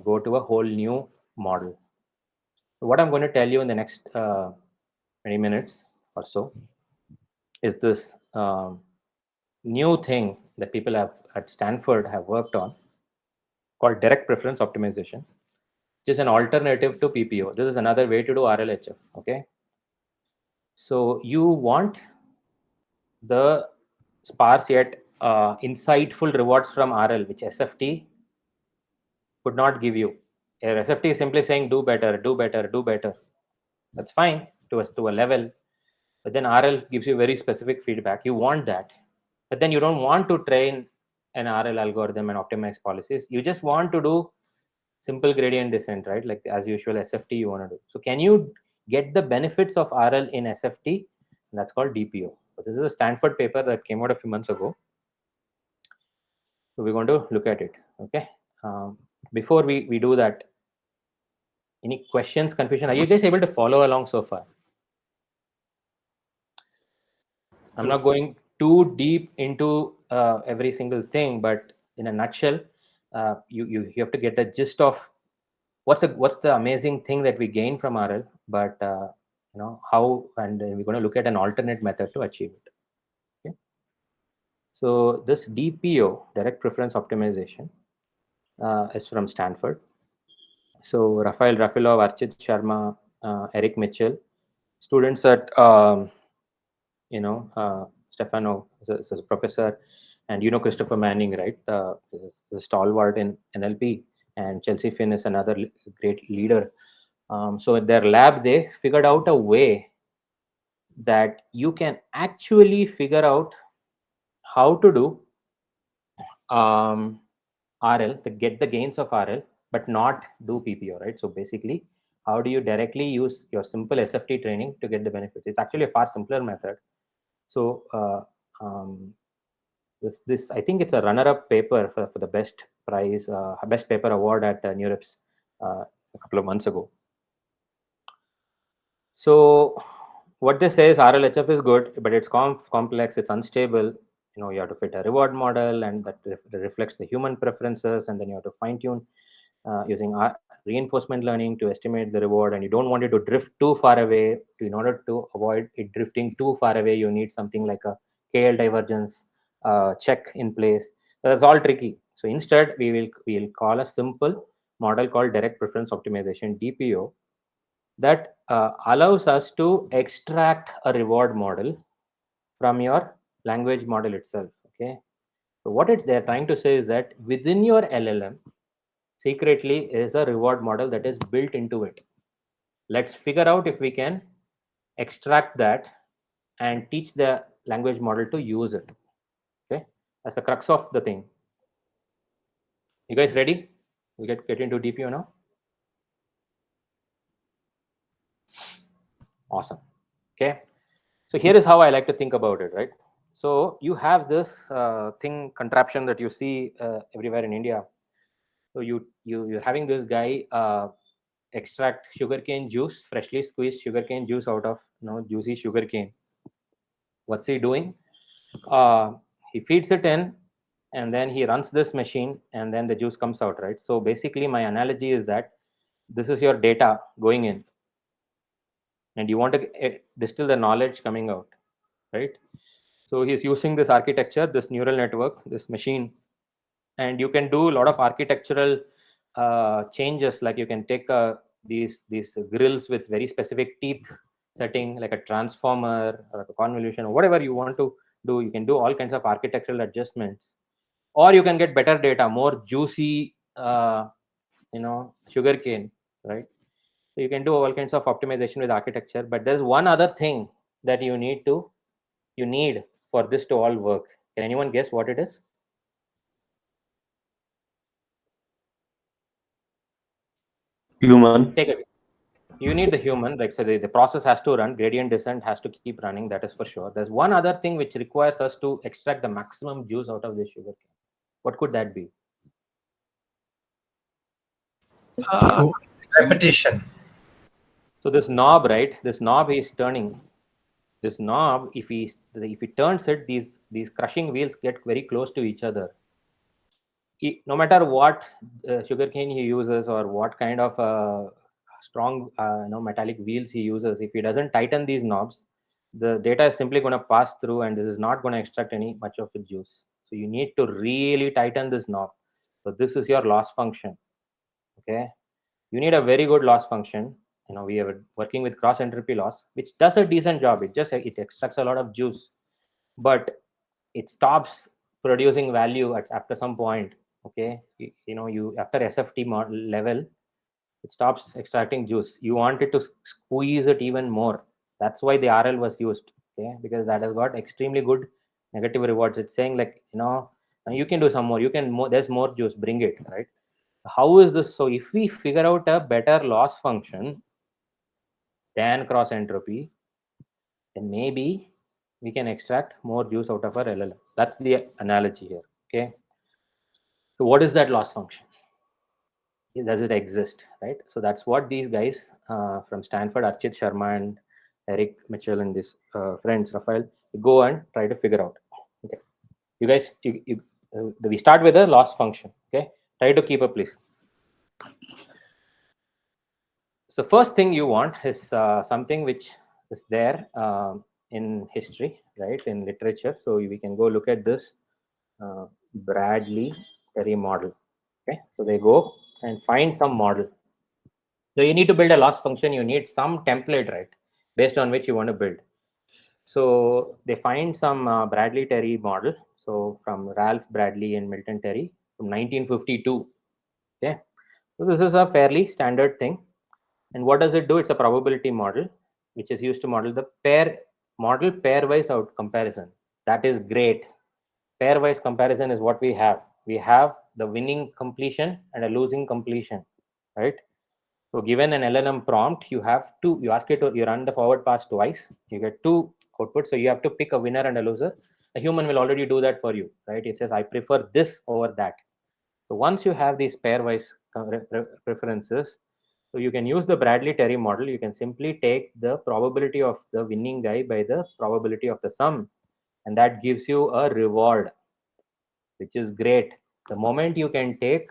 go to a whole new model. So what I'm going to tell you in the next 20 minutes or so is this new thing that people at Stanford have worked on called direct preference optimization, which is an alternative to PPO. This is another way to do RLHF. Okay. So you want the sparse yet insightful rewards from RL, which SFT could not give you. SFT is simply saying do better, do better, do better. That's fine to a level, but then RL gives you very specific feedback. You want that, but then you don't want to train an RL algorithm and optimize policies. You just want to do simple gradient descent, right? Like as usual, SFT you want to do. So can you get the benefits of RL in SFT? That's called DPO. So this is a Stanford paper that came out a few months ago. So we're going to look at it. Okay. Before we do that, any questions, confusion? Are you guys able to follow along so far? I'm not going too deep into every single thing, but in a nutshell, you have to get the gist of what's the amazing thing that we gain from RL, but how, and we're going to look at an alternate method to achieve it. Okay. So this DPO, direct preference optimization, is from Stanford. So Rafael Rafilov, Archit Sharma, Eric Mitchell, students at Stefano is a professor, and Christopher Manning, right? The stalwart in NLP, and Chelsea Finn is another great leader. So at their lab, they figured out a way that you can actually figure out how to do RL, to get the gains of RL, but not do PPO, right? So basically, how do you directly use your simple SFT training to get the benefits? It's actually a far simpler method. So this I think it's a runner-up paper for the best prize, best paper award at NeurIPS a couple of months ago. So what they say is RLHF is good, but it's complex, it's unstable. You have to fit a reward model, and that reflects the human preferences, and then you have to fine tune using reinforcement learning to estimate the reward, and you don't want it to drift too far away. In order to avoid it drifting too far away, you need something like a KL divergence check in place. So that's all tricky. So instead, we'll call a simple model called direct preference optimization, DPO, that allows us to extract a reward model from your language model itself. Okay. So what they're trying to say is that within your LLM, secretly is a reward model that is built into it. Let's figure out if we can extract that and teach the language model to use it. Okay, that's the crux of the thing. You guys ready? We'll get into DPO now. Awesome. Okay, so here is how I like to think about it, right? So you have this thing, contraption that you see everywhere in India. So you're having this guy extract sugarcane juice, freshly squeezed sugarcane juice out of juicy sugarcane. What's he doing? He feeds it in, and then he runs this machine, and then the juice comes out, right? So basically, my analogy is that this is your data going in, and you want to distill the knowledge coming out, right? So he's using this architecture, this neural network, this machine, and you can do a lot of architectural changes. Like you can take these grills with very specific teeth setting, like a transformer or a convolution or whatever you want to do. You can do all kinds of architectural adjustments, or you can get better data, more juicy sugar cane, right? So you can do all kinds of optimization with architecture, but there's one other thing that you need for this to all work. Can anyone guess what it is? Human. Take it. You need the human, like, so the process has to run, gradient descent has to keep running, that is for sure. There's one other thing which requires us to extract the maximum juice out of this sugar cane. What could that be? Repetition. So this knob, right? This knob is turning. This knob, if he turns it, these crushing wheels get very close to each other. No matter what sugarcane he uses, or what kind of strong metallic wheels he uses, if he doesn't tighten these knobs, the data is simply going to pass through, and this is not going to extract any much of the juice. So you need to really tighten this knob. So this is your loss function. Okay, you need a very good loss function. We are working with cross entropy loss, which does a decent job. It extracts a lot of juice, but it stops producing value after some point. Okay, you after SFT level, it stops extracting juice. You want it to squeeze it even more. That's why the RL was used. Okay, because that has got extremely good negative rewards. It's saying, like, you can do some more, there's more juice, bring it, right? How is this? So if we figure out a better loss function than cross entropy, then maybe we can extract more juice out of our LLM. That's the analogy here. Okay, so what is that loss function? Does it exist, right? So that's what these guys from Stanford, Archit Sharma and Eric Mitchell, and these friends, Rafael, go and try to figure out. Okay, you guys, we start with a loss function. Okay, Try to keep up, please. So first thing you want is something which is there in history, right, in literature. So we can go look at this Bradley-Terry model. Okay, so they go and find some model. So you need to build a loss function. You need some template, right, based on which you want to build. So they find some Bradley-Terry model. So from Ralph Bradley and Milton Terry from 1952. Okay, so this is a fairly standard thing. And what does it do? It's a probability model, which is used to model the pairwise out comparison. That is great. Pairwise comparison is what we have. We have the winning completion and a losing completion, right? So given an LLM prompt, you have to, you ask it to, you run the forward pass twice, you get two outputs. So you have to pick a winner and a loser. A human will already do that for you, right? It says, I prefer this over that. So once you have these pairwise preferences, so you can use the Bradley-Terry model. You can simply take the probability of the winning guy by the probability of the sum, and that gives you a reward, which is great. The moment you can take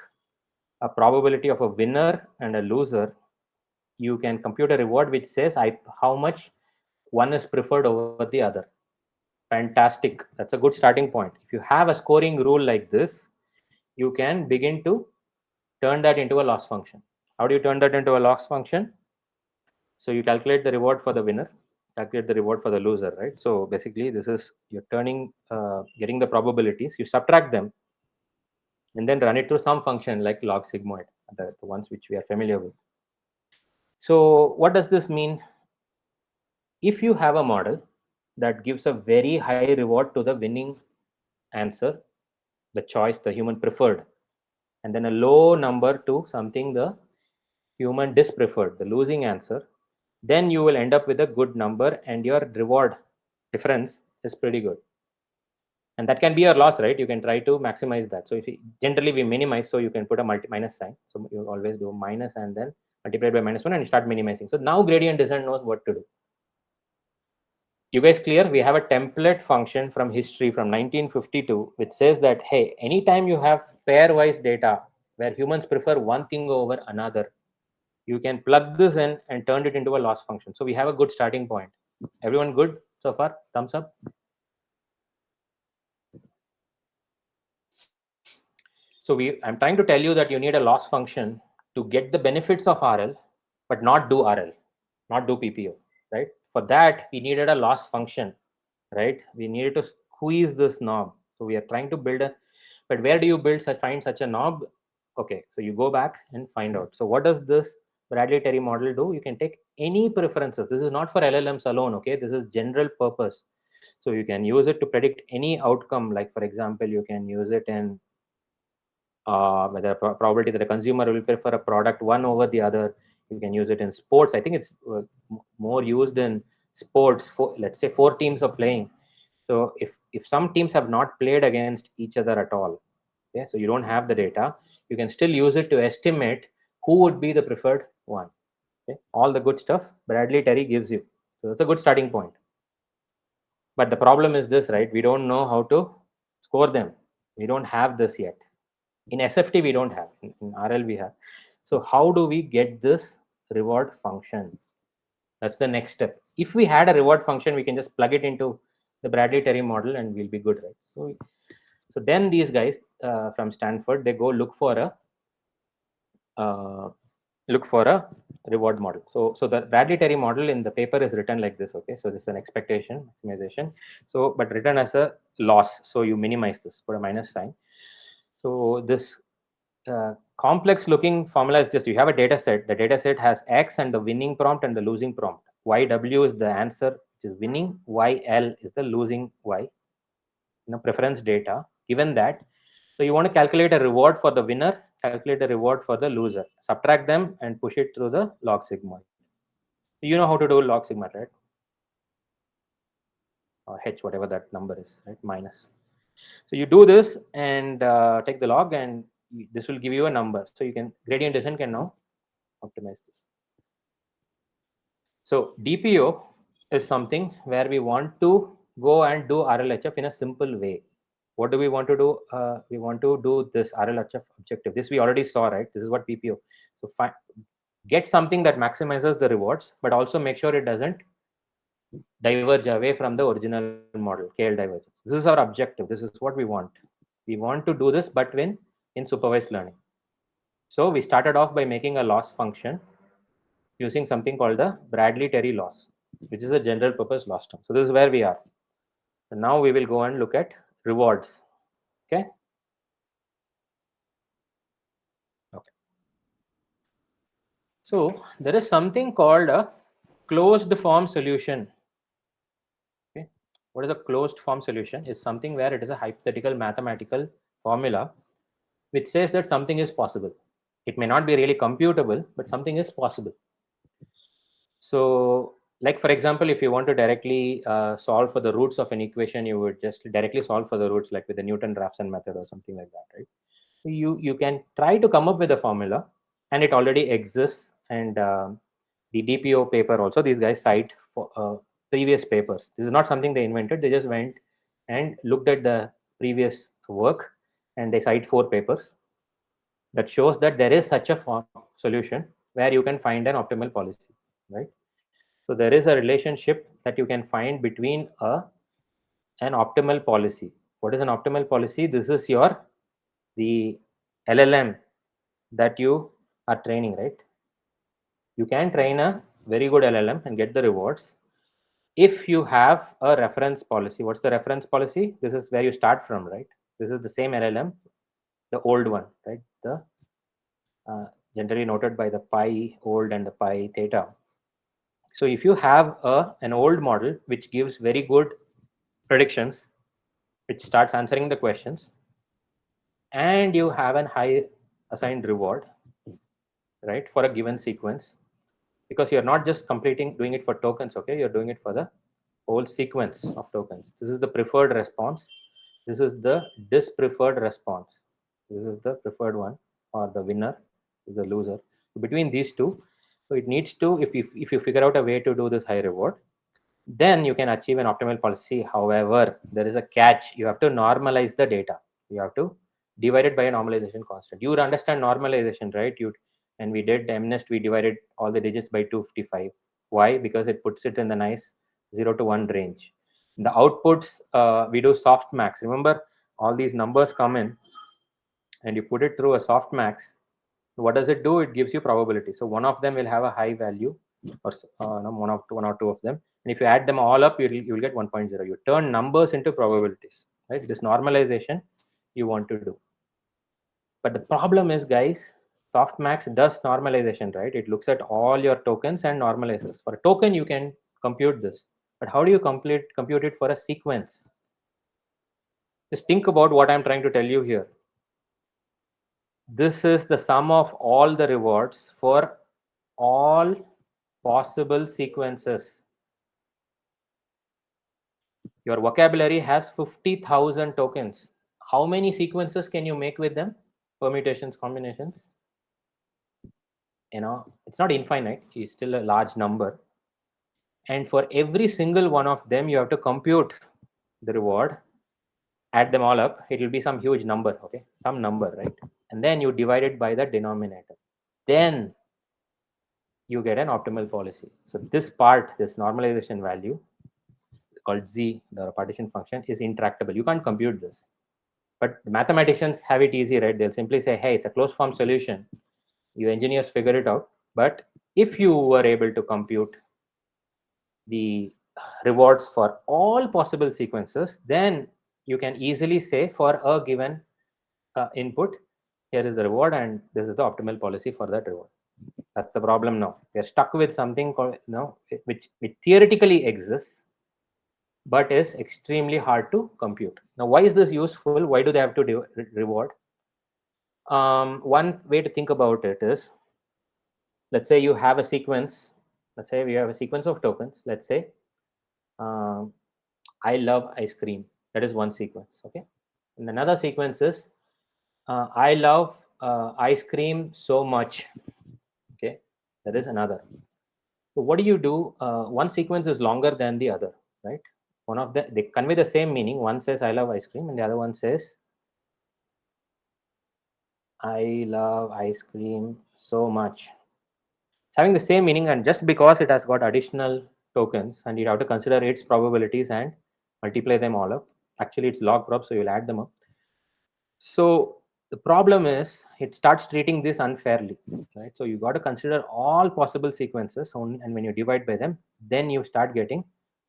a probability of a winner and a loser, you can compute a reward which says how much one is preferred over the other. Fantastic. That's a good starting point. If you have a scoring rule like this, you can begin to turn that into a loss function. How do you turn that into a loss function? So you calculate the reward for the winner, calculate the reward for the loser, right? So basically this is, you're getting the probabilities, you subtract them, and then run it through some function like log sigmoid, the ones which we are familiar with. So what does this mean? If you have a model that gives a very high reward to the winning answer, the choice the human preferred, and then a low number to something the human dispreferred, the losing answer, then you will end up with a good number and your reward difference is pretty good. And that can be your loss, right? You can try to maximize that. So if generally we minimize, so you can put a minus sign. So you always do minus and then multiply by -1 and start minimizing. So now gradient descent knows what to do. You guys clear? We have a template function from history from 1952, which says that, hey, anytime you have pairwise data where humans prefer one thing over another, you can plug this in and turn it into a loss function. So we have a good starting point. Everyone good so far? Thumbs up. So I'm trying to tell you that you need a loss function to get the benefits of RL, but not do RL, not do PPO, right? For that, we needed a loss function, right? We needed to squeeze this knob. So we are trying to build but where do you find such a knob? Okay, so you go back and find out. So what does this Bradley-Terry model do? You can take any preferences. This is not for LLMs alone, okay? This is general purpose. So you can use it to predict any outcome. Like for example, you can use it in whether probability that a consumer will prefer a product one over the other. You can use it in sports. I think it's more used in sports. Let's say 4 teams are playing. So if some teams have not played against each other at all, okay, so you don't have the data, you can still use it to estimate who would be the preferred one. Okay, all the good stuff Bradley-Terry gives you. So that's a good starting point. But the problem is this, right? We don't know how to score them. We don't have this yet. In SFT, we don't have. In RL, we have. So how do we get this reward function? That's the next step. If we had a reward function, we can just plug it into the Bradley-Terry model and we'll be good, right? So then these guys from Stanford, they go look for a reward model. So the Bradley-Terry model in the paper is written like this. Okay, so this is an expectation maximization. So but written as a loss. So you minimize this, put a minus sign. So this complex looking formula is just, you have a data set. The data set has X and the winning prompt and the losing prompt. YW is the answer, which is winning. YL is the losing Y. Preference data. Given that, so you want to calculate a reward for the winner, calculate a reward for the loser, subtract them and push it through the log sigmoid. You know how to do log sigmoid, right? Or H, whatever that number is, right? Minus. So you do this and take the log, and this will give you a number. So you can, gradient descent can now optimize this. So DPO is something where we want to go and do RLHF in a simple way. What do we want to do? We want to do this RLHF objective. This we already saw, right? This is what PPO. So get something that maximizes the rewards, but also make sure it doesn't diverge away from the original model, KL divergence. This is our objective. This is what we want. We want to do this, but when in supervised learning. So we started off by making a loss function using something called the Bradley-Terry loss, which is a general purpose loss term. So this is where we are. So now we will go and look at rewards. Okay. Okay. So there is something called a closed form solution. Okay. What is a closed form solution? Is something where it is a hypothetical mathematical formula which says that something is possible. It may not be really computable, but something is possible. So, like for example, if you want to directly solve for the roots of an equation, you would just directly solve for the roots, like with the Newton-Raphson method or something like that, right? You can try to come up with a formula, and it already exists. And the DPO paper also, these guys cite for previous papers. This is not something they invented. They just went and looked at the previous work, and they cite 4 papers that shows that there is such a solution where you can find an optimal policy, right? So there is a relationship that you can find between an optimal policy. What is an optimal policy? This is the LLM that you are training, right? You can train a very good LLM and get the rewards if you have a reference policy. What's the reference policy? This is where you start from, right? This is the same LLM, the old one, right? The generally noted by the pi old and the pi theta. So if you have an old model which gives very good predictions, which starts answering the questions, and you have an high assigned reward, right, for a given sequence, because you're not just doing it for tokens, okay? You're doing it for the whole sequence of tokens. This is the preferred response. This is the dispreferred response. This is the preferred one, or the winner, the loser. Between these two, so it needs to, if you figure out a way to do this high reward, then you can achieve an optimal policy. However, there is a catch. You have to normalize the data. You have to divide it by a normalization constant. You would understand normalization, right? And we did MNIST, we divided all the digits by 255. Why? Because it puts it in the nice 0 to 1 range. The outputs, we do softmax. Remember, all these numbers come in and you put it through a softmax. What does it do? It gives you probability. So one of them will have a high value, or no, one or two of them. And if you add them all up, you will get 1.0. You turn numbers into probabilities, right? This normalization you want to do. But the problem is, guys, softmax does normalization, right? It looks at all your tokens and normalizes. For a token, you can compute this. But how do you compute it for a sequence? Just think about what I'm trying to tell you here. This is the sum of all the rewards for all possible sequences. Your vocabulary has 50,000 tokens. How many sequences can you make with them? Permutations, combinations? It's not infinite. It's still a large number. And for every single one of them, you have to compute the reward, add them all up. It will be some huge number, okay? Some number, right? And then you divide it by the denominator. Then you get an optimal policy. So this part, this normalization value called Z, the partition function, is intractable. You can't compute this. But mathematicians have it easy, right? They'll simply say, hey, it's a closed form solution. You engineers figure it out. But if you were able to compute the rewards for all possible sequences, then you can easily say for a given input, here is the reward and this is the optimal policy for that reward. That's the problem now. We're stuck with something called, which theoretically exists, but is extremely hard to compute. Now, why is this useful? Why do they have to reward? One way to think about it is, let's say you have a sequence. Let's say we have a sequence of tokens. Let's say I love ice cream. That is one sequence. Okay. And another sequence is I love ice cream so much. Okay. That is another. So what do? One sequence is longer than the other, right? one of they convey the same meaning. One says I love ice cream, and the other one says I love ice cream so much. It's having the same meaning, and just because it has got additional tokens, and you have to consider its probabilities and multiply them all up. Actually, it's log prob, so you'll add them up. So the problem is it starts treating this unfairly, right? So you got to consider all possible sequences, and when you divide by them, then you start getting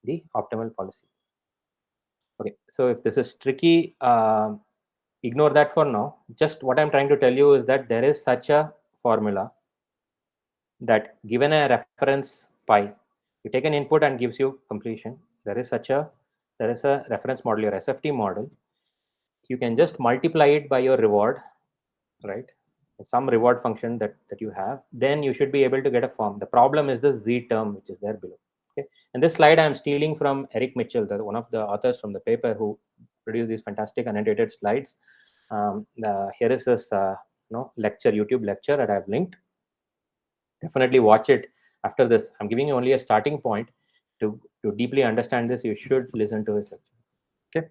the optimal policy. Okay, so if this is tricky, ignore that for now. Just what I'm trying to tell you is that there is such a formula that given a reference pi, you take an input and gives you completion. There is a reference model, your SFT model. You can just multiply it by your reward, right? Some reward function that you have, then you should be able to get a form. The problem is the z term which is there below. Okay, and this slide I'm stealing from Eric Mitchell, one of the authors from the paper who produced these fantastic annotated slides. Here is this lecture, YouTube lecture that I've linked. Definitely watch it after this. I'm giving you only a starting point. To deeply understand this, you should listen to his lecture. Okay,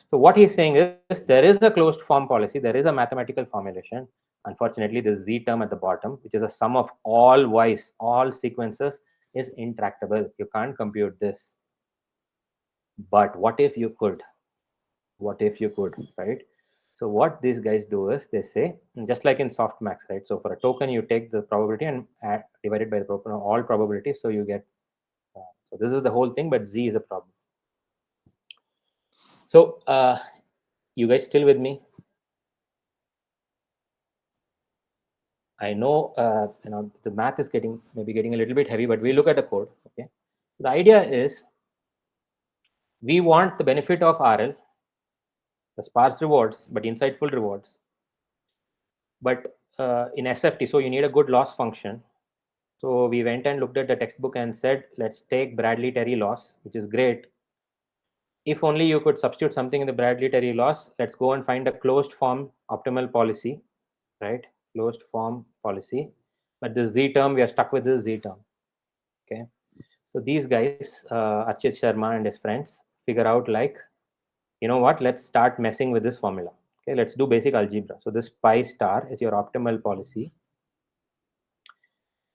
so what he's saying is there is a closed form policy, there is a mathematical formulation. Unfortunately, the z term at the bottom, which is a sum of all y's, all sequences, is intractable. You can't compute this. But what if you could? What if you could, right? So what these guys do is they say, just like in softmax, right? So for a token, you take the probability and divide it by the all probabilities, so you get. So this is the whole thing, but z is a problem. So you guys still with me? I know the math is maybe getting a little bit heavy, but we look at the code. Okay, the idea is we want the benefit of RL, the sparse rewards, but insightful rewards. But in SFT, so you need a good loss function. So we went and looked at the textbook and said, let's take Bradley-Terry loss, which is great. If only you could substitute something in the Bradley-Terry loss, let's go and find a closed form optimal policy, right? Closed form policy. But this z term, we are stuck with this z term. Okay. So these guys, Archit Sharma and his friends, figure out like, you know what, let's start messing with this formula. Okay, let's do basic algebra. So this pi star is your optimal policy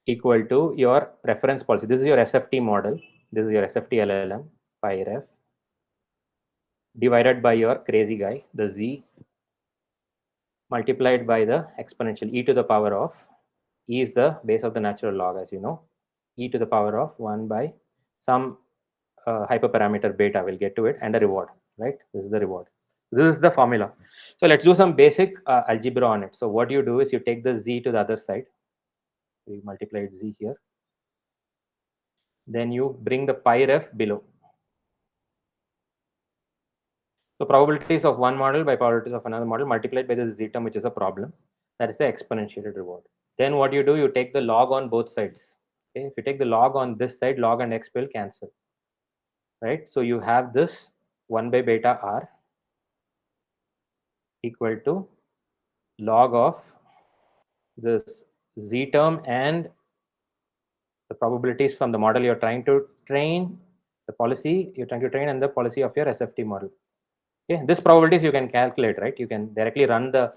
equal to your reference policy. This is your SFT model. This is your SFT LLM, pi ref, divided by your crazy guy, the z, multiplied by the exponential e to the power of, e is the base of the natural log, as you know, e to the power of 1 by some hyperparameter beta, will get to it, and a reward, right? This is the reward. This is the formula. So let's do some basic algebra on it. So what you do is you take the z to the other side. We multiply z here. Then you bring the pi ref below. So probabilities of one model by probabilities of another model multiplied by the z term, which is a problem. That is the exponentiated reward. Then what you do, you take the log on both sides. Okay, if you take the log on this side, log and x will cancel. Right, so you have this 1 by beta r equal to log of this z term and the probabilities from the model you're trying to train, the policy you're trying to train, and the policy of your SFT model. Okay, this probabilities you can calculate, right? You can directly run the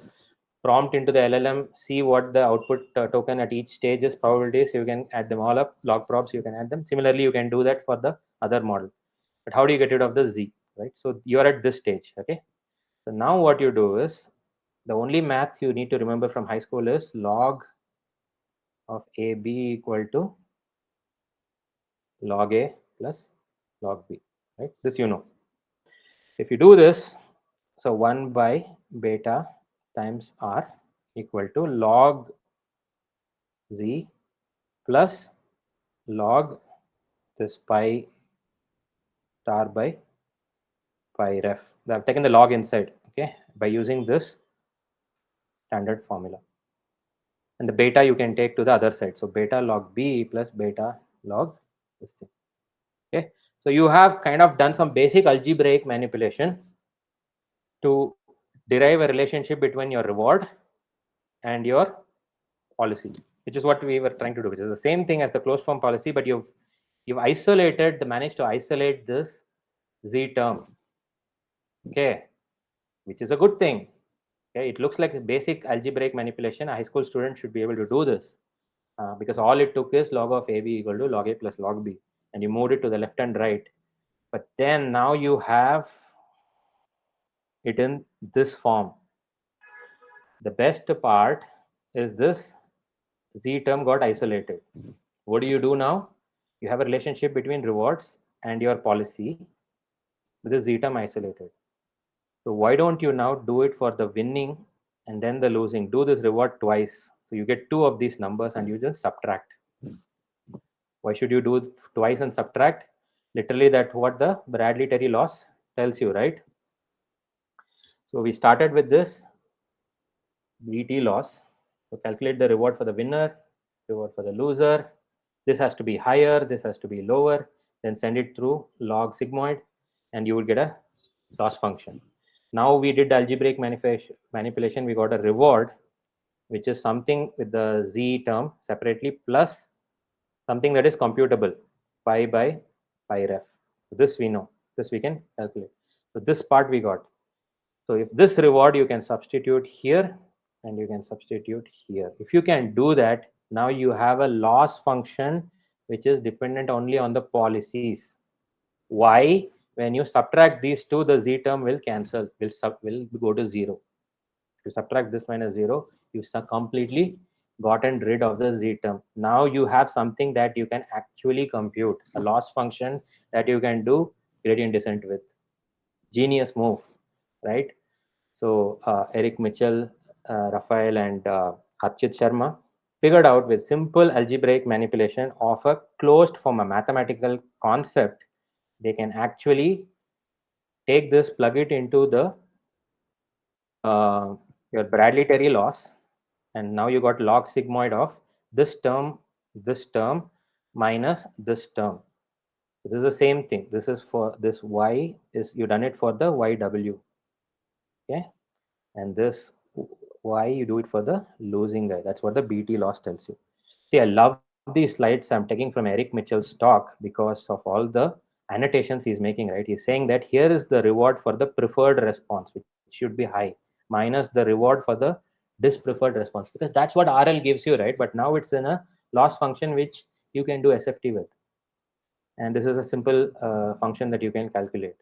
prompt into the LLM, see what the output token at each stage is, probabilities, you can add them all up, log probs, you can add them. Similarly, you can do that for the other model. But how do you get rid of the z, right? So you're at this stage, okay? So now what you do is, the only math you need to remember from high school is log of AB equal to log A plus log B, right? This you know. If you do this, so 1 by beta times R equal to log Z plus log this pi star by pi ref. I've taken the log inside, okay, by using this standard formula. And the beta you can take to the other side. So beta log B plus beta log this thing. Okay, so you have kind of done some basic algebraic manipulation to derive a relationship between your reward and your policy, which is what we were trying to do, which is the same thing as the closed form policy, but you've managed to isolate this Z term. Okay, which is a good thing. Okay, it looks like a basic algebraic manipulation. A high school student should be able to do this because all it took is log of AB equal to log A plus log B, and you moved it to the left and right. But then now you have it in this form. The best part is this Z term got isolated. What do you do now? You have a relationship between rewards and your policy with the Z term isolated. So why don't you now do it for the winning and then the losing? Do this reward twice. So you get two of these numbers and you just subtract. Why should you do it twice and subtract? Literally, that's what the Bradley-Terry loss tells you, right? So we started with this BT loss. So calculate the reward for the winner, reward for the loser. This has to be higher, this has to be lower. Then send it through log sigmoid, and you will get a loss function. Now we did algebraic manipulation. We got a reward, which is something with the Z term separately plus something that is computable, pi by pi ref. So this we know, this we can calculate. So this part we got. So if this reward you can substitute here and you can substitute here. If you can do that, now you have a loss function which is dependent only on the policies. Why? When you subtract these two, the Z term will cancel, will go to 0. If you subtract this minus 0, you've completely gotten rid of the Z term. Now you have something that you can actually compute, a loss function that you can do gradient descent with. Genius move, right? So Eric Mitchell, Raphael, and Archit Sharma figured out with simple algebraic manipulation of a closed form, a mathematical concept, they can actually take this, plug it into the your Bradley-Terry loss, and now you got log sigmoid of this term minus this term. This is the same thing. This is for this y is you done it for the YW. Okay, and this y you do it for the losing guy. That's what the BT loss tells you. See, I love these slides I'm taking from Eric Mitchell's talk because of all the annotations he's making, right? He's saying that here is the reward for the preferred response, which should be high, minus the reward for the dispreferred response, because that's what RL gives you, right? But now it's in a loss function which you can do SFT with. And this is a simple function that you can calculate.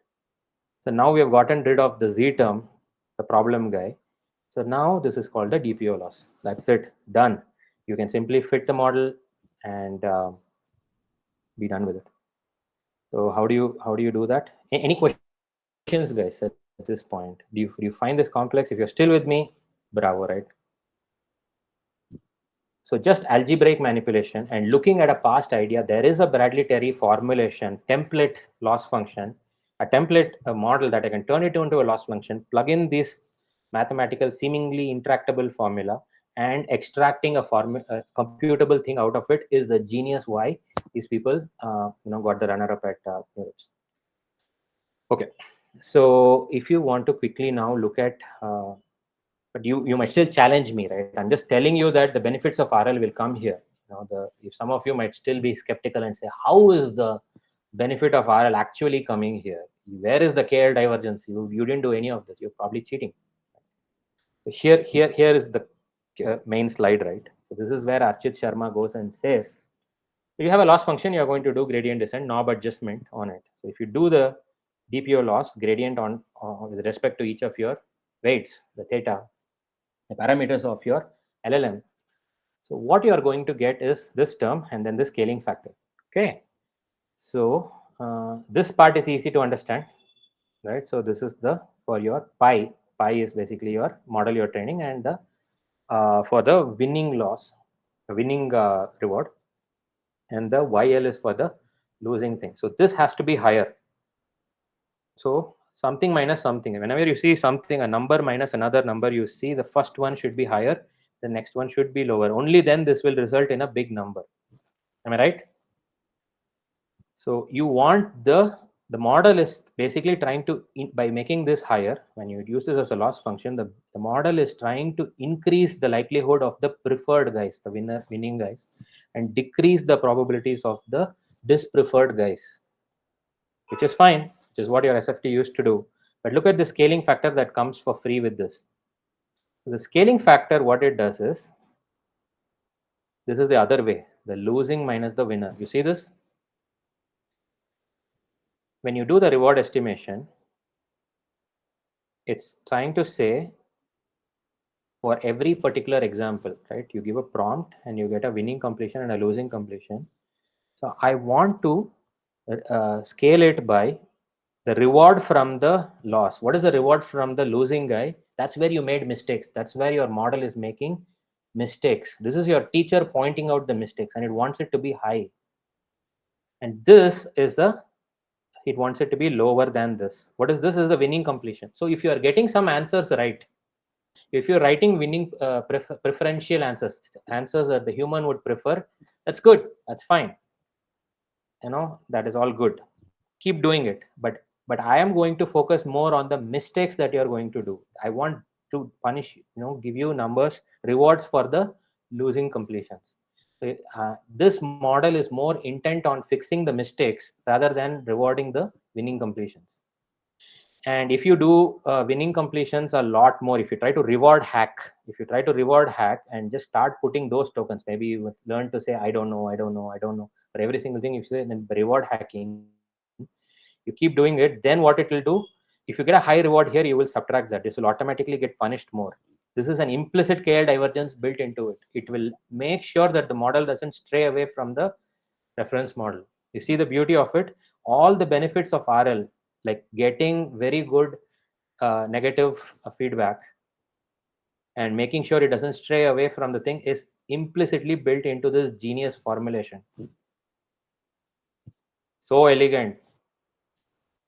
So now we have gotten rid of the Z term, the problem guy. So now this is called the DPO loss. That's it, done. You can simply fit the model and be done with it. So how do you do that? Any questions, guys, at this point? Do you find this complex? If you're still with me, bravo, right? So just algebraic manipulation and looking at a past idea, there is a Bradley-Terry formulation, template loss function, a model that I can turn it into a loss function, plug in this mathematical, seemingly intractable formula, and extracting a computable thing out of it is the genius why these people, got the runner-up at Europe's. Okay, so if you want to quickly now look at but you might still challenge me, right? I'm just telling you that the benefits of RL will come here. If some of you might still be skeptical and say, how is the benefit of RL actually coming here? Where is the KL divergence? You didn't do any of this. You're probably cheating. So here is the main slide, right? So this is where Archit Sharma goes and says, you have a loss function, you're going to do gradient descent, knob adjustment on it. So if you do the DPO loss gradient on with respect to each of your weights, the theta, the parameters of your LLM. So what you are going to get is this term and then the scaling factor. Okay. So this part is easy to understand, right? So this is the for your pi. Pi is basically your model you're training, and the for the winning loss, winning reward, and the YL is for the losing thing. So this has to be higher. So something minus something. Whenever you see something, a number minus another number, you see the first one should be higher, the next one should be lower. Only then this will result in a big number. Am I right? So you want the model is basically trying to, by making this higher, when you use this as a loss function, the model is trying to increase the likelihood of the preferred guys, the winning guys, and decrease the probabilities of the dispreferred guys, which is fine. which is what your SFT used to do. But look at the scaling factor that comes for free with this. The scaling factor, what it does is, this is the other way, the losing minus the winner. You see this? When you do the reward estimation, it's trying to say for every particular example, right? You give a prompt and you get a winning completion and a losing completion. So I want to scale it by the reward from the loss. What is the reward from the losing guy? That's where you made mistakes. That's where your model is making mistakes. This is your teacher pointing out the mistakes, and it wants it to be high. And this is it wants it to be lower than this. What is this? Is the winning completion. So if you are getting some answers right, if you're writing winning preferential answers that the human would prefer, that's good, that's fine, that is all good, keep doing it. But I am going to focus more on the mistakes that you're going to do. I want to punish, give you numbers, rewards for the losing completions. This model is more intent on fixing the mistakes rather than rewarding the winning completions. And if you do winning completions a lot more, if you try to reward hack, and just start putting those tokens, maybe you learn to say, I don't know, for every single thing you say, then reward hacking, you keep doing it, then what it will do, if you get a high reward here, you will subtract that. This will automatically get punished more. This is an implicit KL divergence built into it. It will make sure that the model doesn't stray away from the reference model. You see the beauty of it? All the benefits of RL, like getting very good negative feedback and making sure it doesn't stray away from the thing, is implicitly built into this genius formulation. So elegant,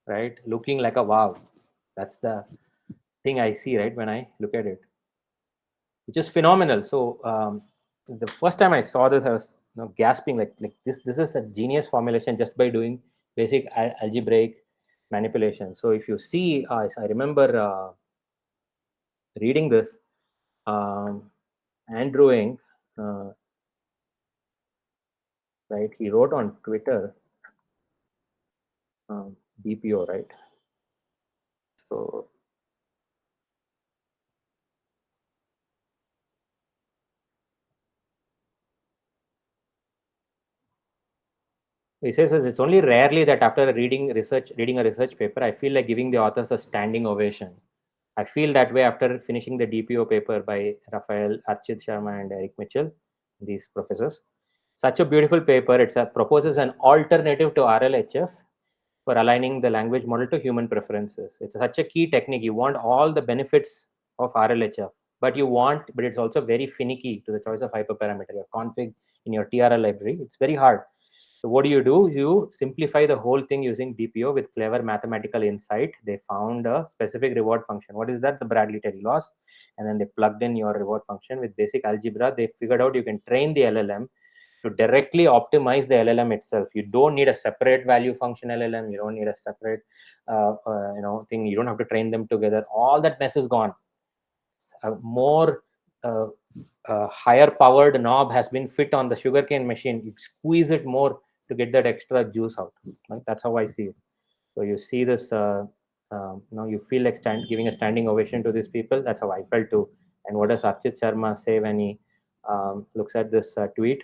right? Looking like a wow. That's the thing I see, right, when I look at it, which is phenomenal. So the first time I saw this, I was gasping, like this is a genius formulation just by doing basic algebraic manipulation. So if you see, I remember reading this, Andrew Ng, right, he wrote on Twitter, DPO, right? So he says it's only rarely that after reading a research paper, I feel like giving the authors a standing ovation. I feel that way after finishing the DPO paper by Raphael, Archit Sharma, and Eric Mitchell, these professors. Such a beautiful paper. It proposes an alternative to RLHF for aligning the language model to human preferences. It's such a key technique. You want all the benefits of RLHF, but it's also very finicky to the choice of hyperparameter, your config in your TRL library. It's very hard. So what do? You simplify the whole thing using DPO with clever mathematical insight. They found a specific reward function. What is that? The Bradley-Terry loss. And then they plugged in your reward function with basic algebra. They figured out you can train the LLM to directly optimize the LLM itself. You don't need a separate value function LLM. You don't need a separate thing. You don't have to train them together. All that mess is gone. More higher powered knob has been fit on the sugarcane machine. You squeeze it more to get that extra juice out. Right? That's how I see it. So you see this, you feel like giving a standing ovation to these people. That's how I felt too. And what does Archit Sharma say when he looks at this tweet?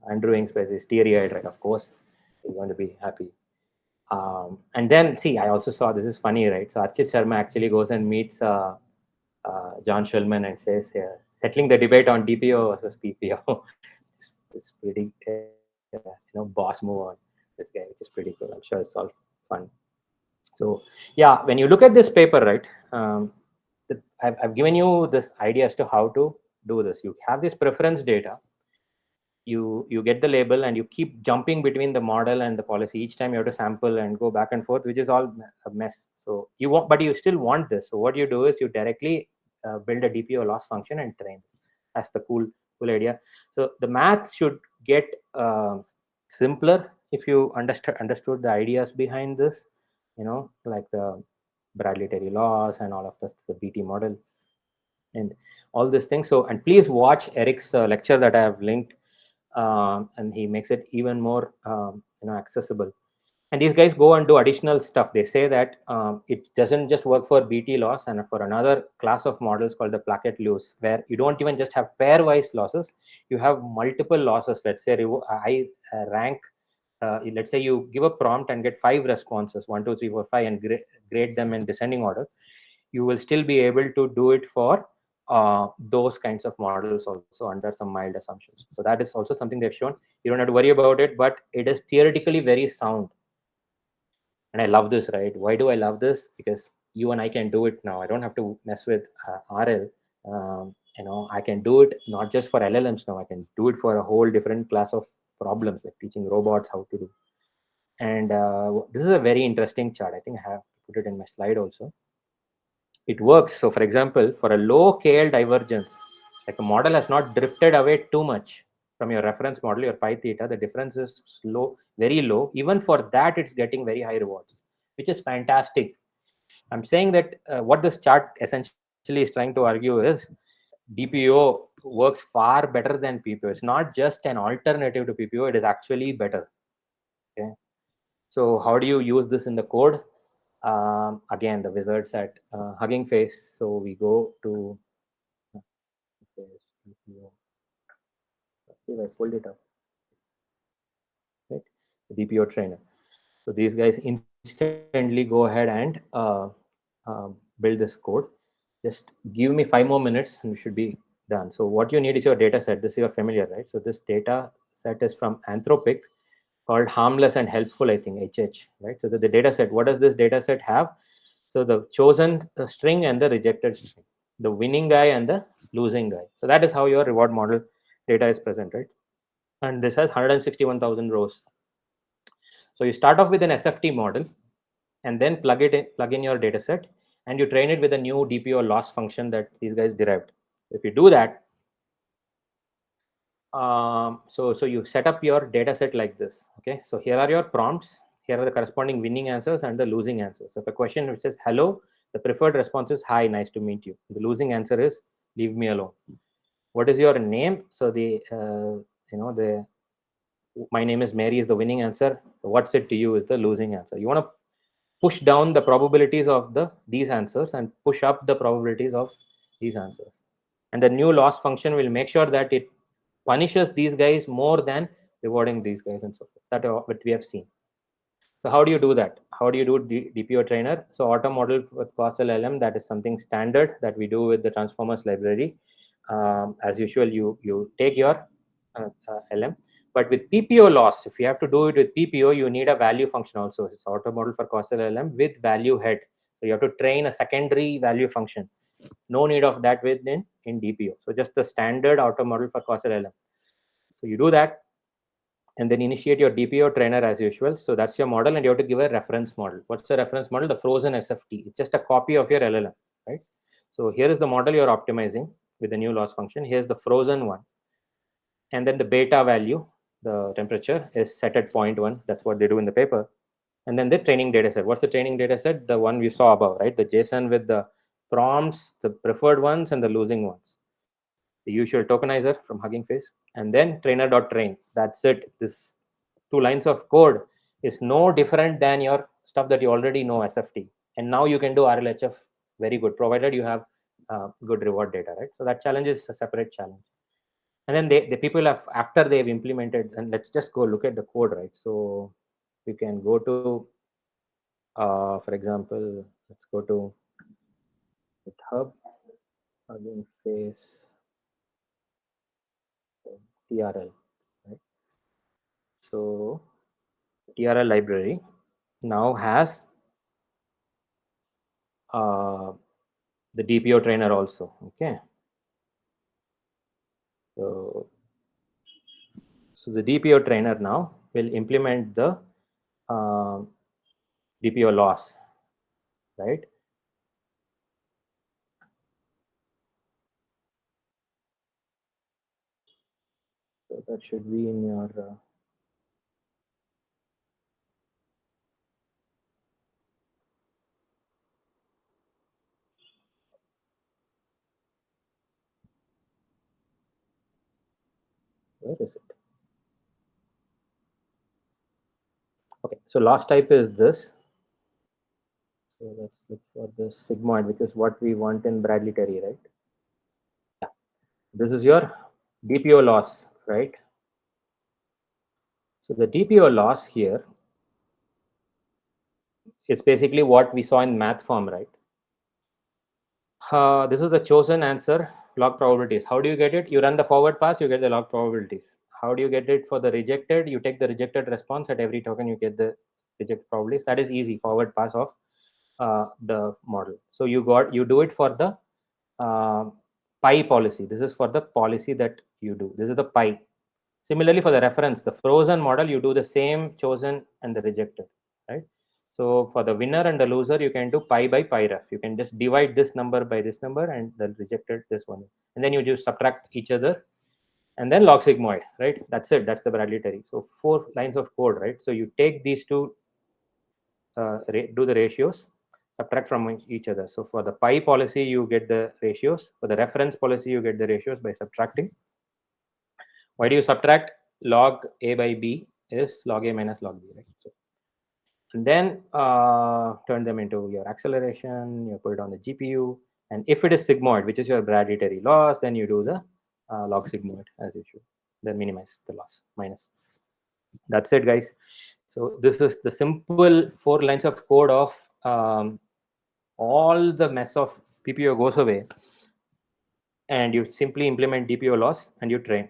Andrew Ng's face is teary-eyed, right? Of course, he's going to be happy. And then, see, I also saw, this is funny, right? So Archit Sharma actually goes and meets John Schulman and says, settling the debate on DPO versus PPO. it's pretty, boss move on this guy, which is pretty cool. I'm sure it's all fun. So, yeah, when you look at this paper, right, I've given you this idea as to how to do this. You have this preference data. You get the label and you keep jumping between the model and the policy. Each time you have to sample and go back and forth, which is all a mess. So but you still want this. So what you do is you directly build a DPO loss function and train. That's the cool idea. So the math should get simpler if you understood the ideas behind this, like the Bradley-Terry loss and all of the BT model and all these things. So, and please watch Eric's lecture that I have linked. And he makes it even more accessible. And these guys go and do additional stuff. They say that it doesn't just work for BT loss, and for another class of models called the placket loss, where you don't even just have pairwise losses, you have multiple losses. Let's say I rank, let's say you give a prompt and get 5 responses, 1, 2, 3, 4, 5, and grade them in descending order. You will still be able to do it for those kinds of models also under some mild assumptions. So that is also something they've shown. You don't have to worry about it, but it is theoretically very sound. And I love this, right? Why do I love this? Because you and I can do it now. I don't have to mess with RL. I can do it not just for LLMs now. I can do it for a whole different class of problems, like teaching robots how to do. And this is a very interesting chart. I think I have put it in my slide also. It works. So for example, for a low KL divergence, like a model has not drifted away too much from your reference model, your pi theta, the difference is slow, very low. Even for that, it's getting very high rewards, which is fantastic. I'm saying that what this chart essentially is trying to argue is DPO works far better than PPO. It's not just an alternative to PPO, it is actually better. Okay. So how do you use this in the code? Again, the wizards at Hugging Face. So we go to, I pulled it up, right? The DPO trainer. So these guys instantly go ahead and build this code. Just give me 5 more minutes and we should be done. So what you need is your data set. This you're familiar, right? So this data set is from Anthropic, called harmless and helpful, I think, HH, right? So the data set, what does this data set have? So the chosen string and the rejected string, the winning guy and the losing guy. So that is how your reward model data is presented. And this has 161,000 rows. So you start off with an SFT model and then plug in your data set, and you train it with a new DPO loss function that these guys derived. If you do that, so you set up your data set like this. Okay, so here are your prompts. Here are the corresponding winning answers and the losing answers. So if a question which says hello, the preferred response is hi, nice to meet you. The losing answer is leave me alone. What is your name? So the my name is Mary is the winning answer. So what's it to you is the losing answer. You want to push down the probabilities of these answers and push up the probabilities of these answers. And the new loss function will make sure that it punishes these guys more than rewarding these guys and so forth. That's what we have seen. So how do you do that? How do you do DPO trainer? So auto model with causal LM, that is something standard that we do with the transformers library. As usual, you take your LM. But with PPO loss, if you have to do it with PPO, you need a value function also. It's auto model for causal LM with value head. So you have to train a secondary value function. No need of that within in DPO. So just the standard auto model for causal LM. So you do that and then initiate your DPO trainer as usual. So that's your model, and you have to give a reference model. What's the reference model? The frozen SFT. It's just a copy of your LLM, right? So here is the model you're optimizing with the new loss function. Here's the frozen one. And then the beta value, the temperature, is set at 0.1. That's what they do in the paper. And then the training data set. What's the training data set? The one we saw above, right? The JSON with the prompts, the preferred ones, and the losing ones. The usual tokenizer from Hugging Face, and then trainer.train. That's it. This 2 lines of code is no different than your stuff that you already know, SFT. And now you can do RLHF very good, provided you have good reward data, right? So that challenge is a separate challenge. And then the people have, after they've implemented, and let's just go look at the code, right? So you can go to, for example, let's go to GitHub, Hugging Face, TRL, right? So TRL library now has the DPO trainer also. Okay. So the DPO trainer now will implement the DPO loss, right? So that should be in your where is it? Okay. So loss type is this. So let's look for the sigmoid, which is what we want in Bradley Terry, right? Yeah. This is your DPO loss, right? So the DPO loss here is basically what we saw in math form, right? This is the chosen answer, log probabilities. How do you get it? You run the forward pass, you get the log probabilities. How do you get it for the rejected? You take the rejected response at every token, you get the reject probabilities. That is easy, forward pass of the model. So you do it for the pi policy. This is for the policy that you do. This is the pi. Similarly, for the reference, the frozen model, you do the same chosen and the rejected, right? So for the winner and the loser, you can do pi by pi ref. You can just divide this number by this number and the rejected this one. And then you just subtract each other and then log sigmoid, right? That's it. That's the Bradley Terry. So 4 lines of code, right? So you take these two, do the ratios, subtract from each other. So for the pi policy, you get the ratios. For the reference policy, you get the ratios by subtracting. Why do you subtract? Log a by b is log a minus log b, right? So, and then turn them into your acceleration, you put it on the GPU. And if it is sigmoid, which is your Bradley Terry loss, then you do the log sigmoid as usual. Then minimize the loss, minus. That's it, guys. So this is the simple 4 lines of code of all the mess of PPO goes away. And you simply implement DPO loss and you train.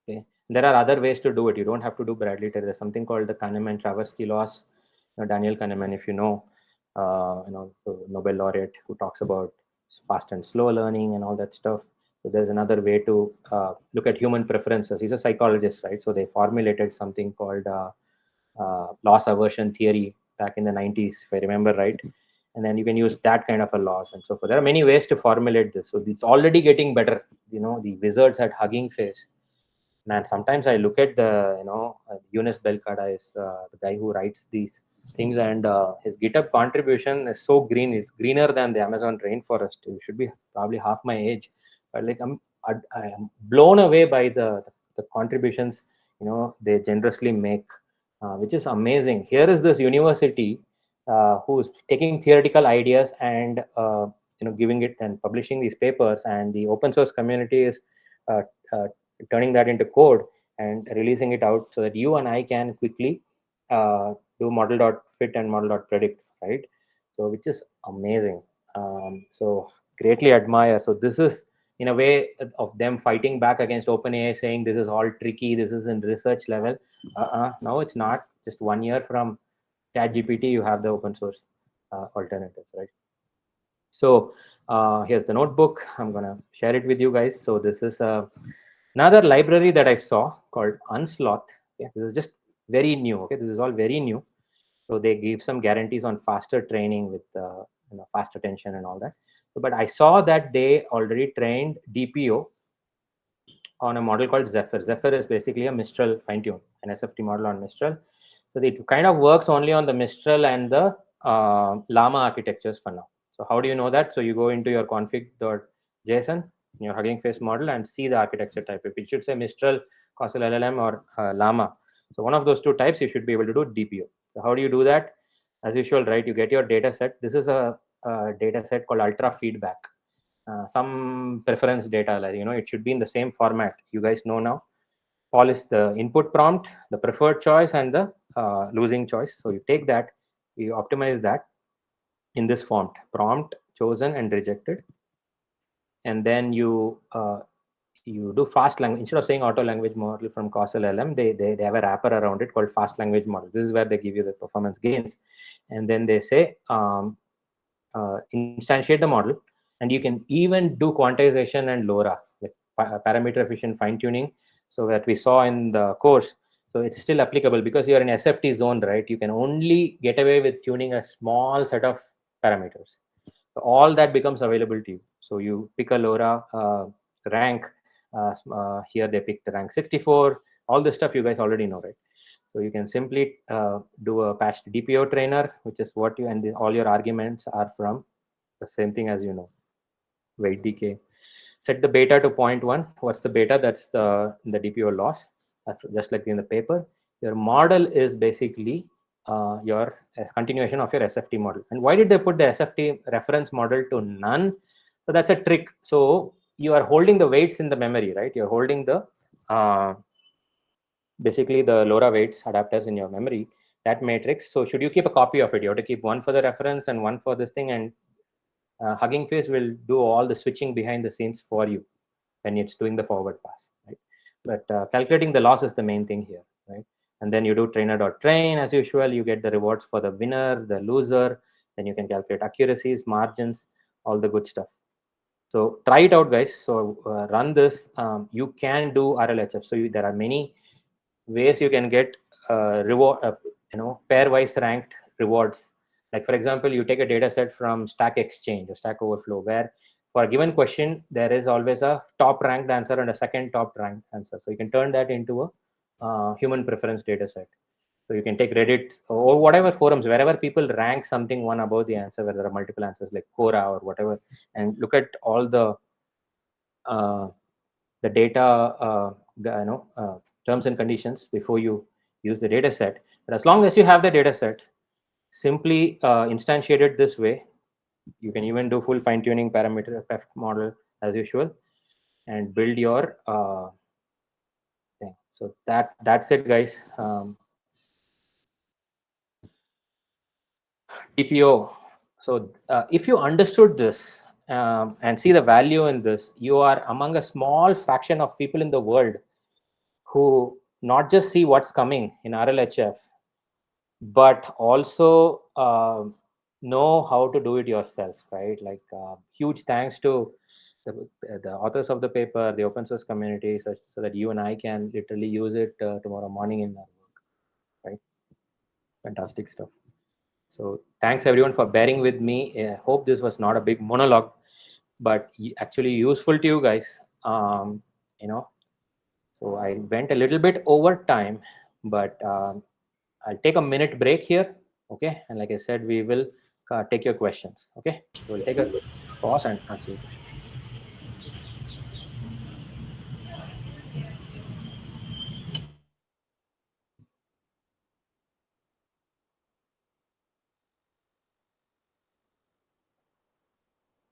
Okay. There are other ways to do it. You don't have to do Bradley Terry. There's something called the Kahneman-Tversky loss. Daniel Kahneman, if you know, the Nobel laureate who talks about fast and slow learning and all that stuff. So there's another way to look at human preferences. He's a psychologist, right? So they formulated something called loss aversion theory back in the 90s, if I remember right. And then you can use that kind of a loss and so forth. There are many ways to formulate this. So it's already getting better. The wizards at Hugging Face. And sometimes I look at the, Eunice Belcada is the guy who writes these things, and his GitHub contribution is so green. It's greener than the Amazon rainforest. It should be probably half my age, but like I am blown away by the contributions they generously make, which is amazing. Here is this university who's taking theoretical ideas and giving it and publishing these papers, and the open source community is uh, uh, turning that into code and releasing it out so that you and I can quickly do model.fit and model.predict, right? So which is amazing. So greatly admire. So this is in a way of them fighting back against OpenAI, saying this is all tricky, this is in research level. No, it's not. Just 1 year from ChatGPT, you have the open source alternative, right? So here's the notebook. I'm gonna share it with you guys. So this is another library that I saw called Unsloth. Okay, this is just very new. Okay, this is all very new. So they give some guarantees on faster training with fast attention and all that. So, but I saw that they already trained DPO on a model called Zephyr. Zephyr is basically a Mistral fine-tune, an SFT model on Mistral. So it kind of works only on the Mistral and the Llama architectures for now. So how do you know that? So you go into your config.json, your Hugging Face model, and see the architecture type. If it should say Mistral, Causal LLM, or Llama. So one of those two types, you should be able to do DPO. So how do you do that? As usual, right? You get your data set. This is a data set called ultra feedback. Some preference data, like it should be in the same format. You guys know now. Polish the input prompt, the preferred choice, and the losing choice. So you take that, you optimize that in this font: prompt, chosen, and rejected. And then you do fast language. Instead of saying auto language model from Causal LM, they have a wrapper around it called fast language model. This is where they give you the performance gains. And then they say instantiate the model, and you can even do quantization and LoRa, like parameter efficient fine tuning. So that we saw in the course. So it's still applicable because you're in SFT zone, right? You can only get away with tuning a small set of parameters. So all that becomes available to you. So you pick a LoRa rank. Here they picked rank 64. All this stuff you guys already know, right? So you can simply do a patched DPO trainer, which is what you, and all your arguments are from the same thing as weight decay. Set the beta to 0.1. What's the beta? That's the DPO loss. just like in the paper. Your model is basically your continuation of your SFT model. And why did they put the SFT reference model to none? So that's a trick. So you are holding the weights in the memory, right? You're holding the basically the LoRa weights adapters in your memory, that matrix. So should you keep a copy of it, you have to keep one for the reference and one for this thing, and Hugging Face will do all the switching behind the scenes for you when it's doing the forward pass, right? But calculating the loss is the main thing here, right? And then you do trainer.train as usual. You get the rewards for the winner, the loser. Then you can calculate accuracies, margins, all the good stuff. So try it out, guys. So run this. You can do RLHF. So there are many ways you can get reward, pairwise ranked rewards. Like for example, you take a data set from Stack Exchange or Stack Overflow, where for a given question there is always a top ranked answer and a second top ranked answer. So you can turn that into a human preference data set. So you can take Reddit or whatever forums, wherever people rank something one above the answer, where there are multiple answers like Quora or whatever, and look at all the data, terms and conditions before you use the data set. But as long as you have the data set, simply instantiate it this way. You can even do full fine-tuning parameter PEF model as usual, and build your thing. So that's it, guys. DPO. So if you understood this and see the value in this, you are among a small fraction of people in the world who not just see what's coming in RLHF, but also know how to do it yourself, right? Like huge thanks to the authors of the paper, the open source community, so that you and I can literally use it tomorrow morning in our work, right? Fantastic stuff. So thanks everyone for bearing with me. I hope this was not a big monologue, but actually useful to you guys. So I went a little bit over time, but I'll take a minute break here. Okay. And like I said, we will take your questions. Okay. So we'll take a pause and answer your questions.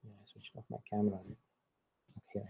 Yeah, I switched off my camera. Okay.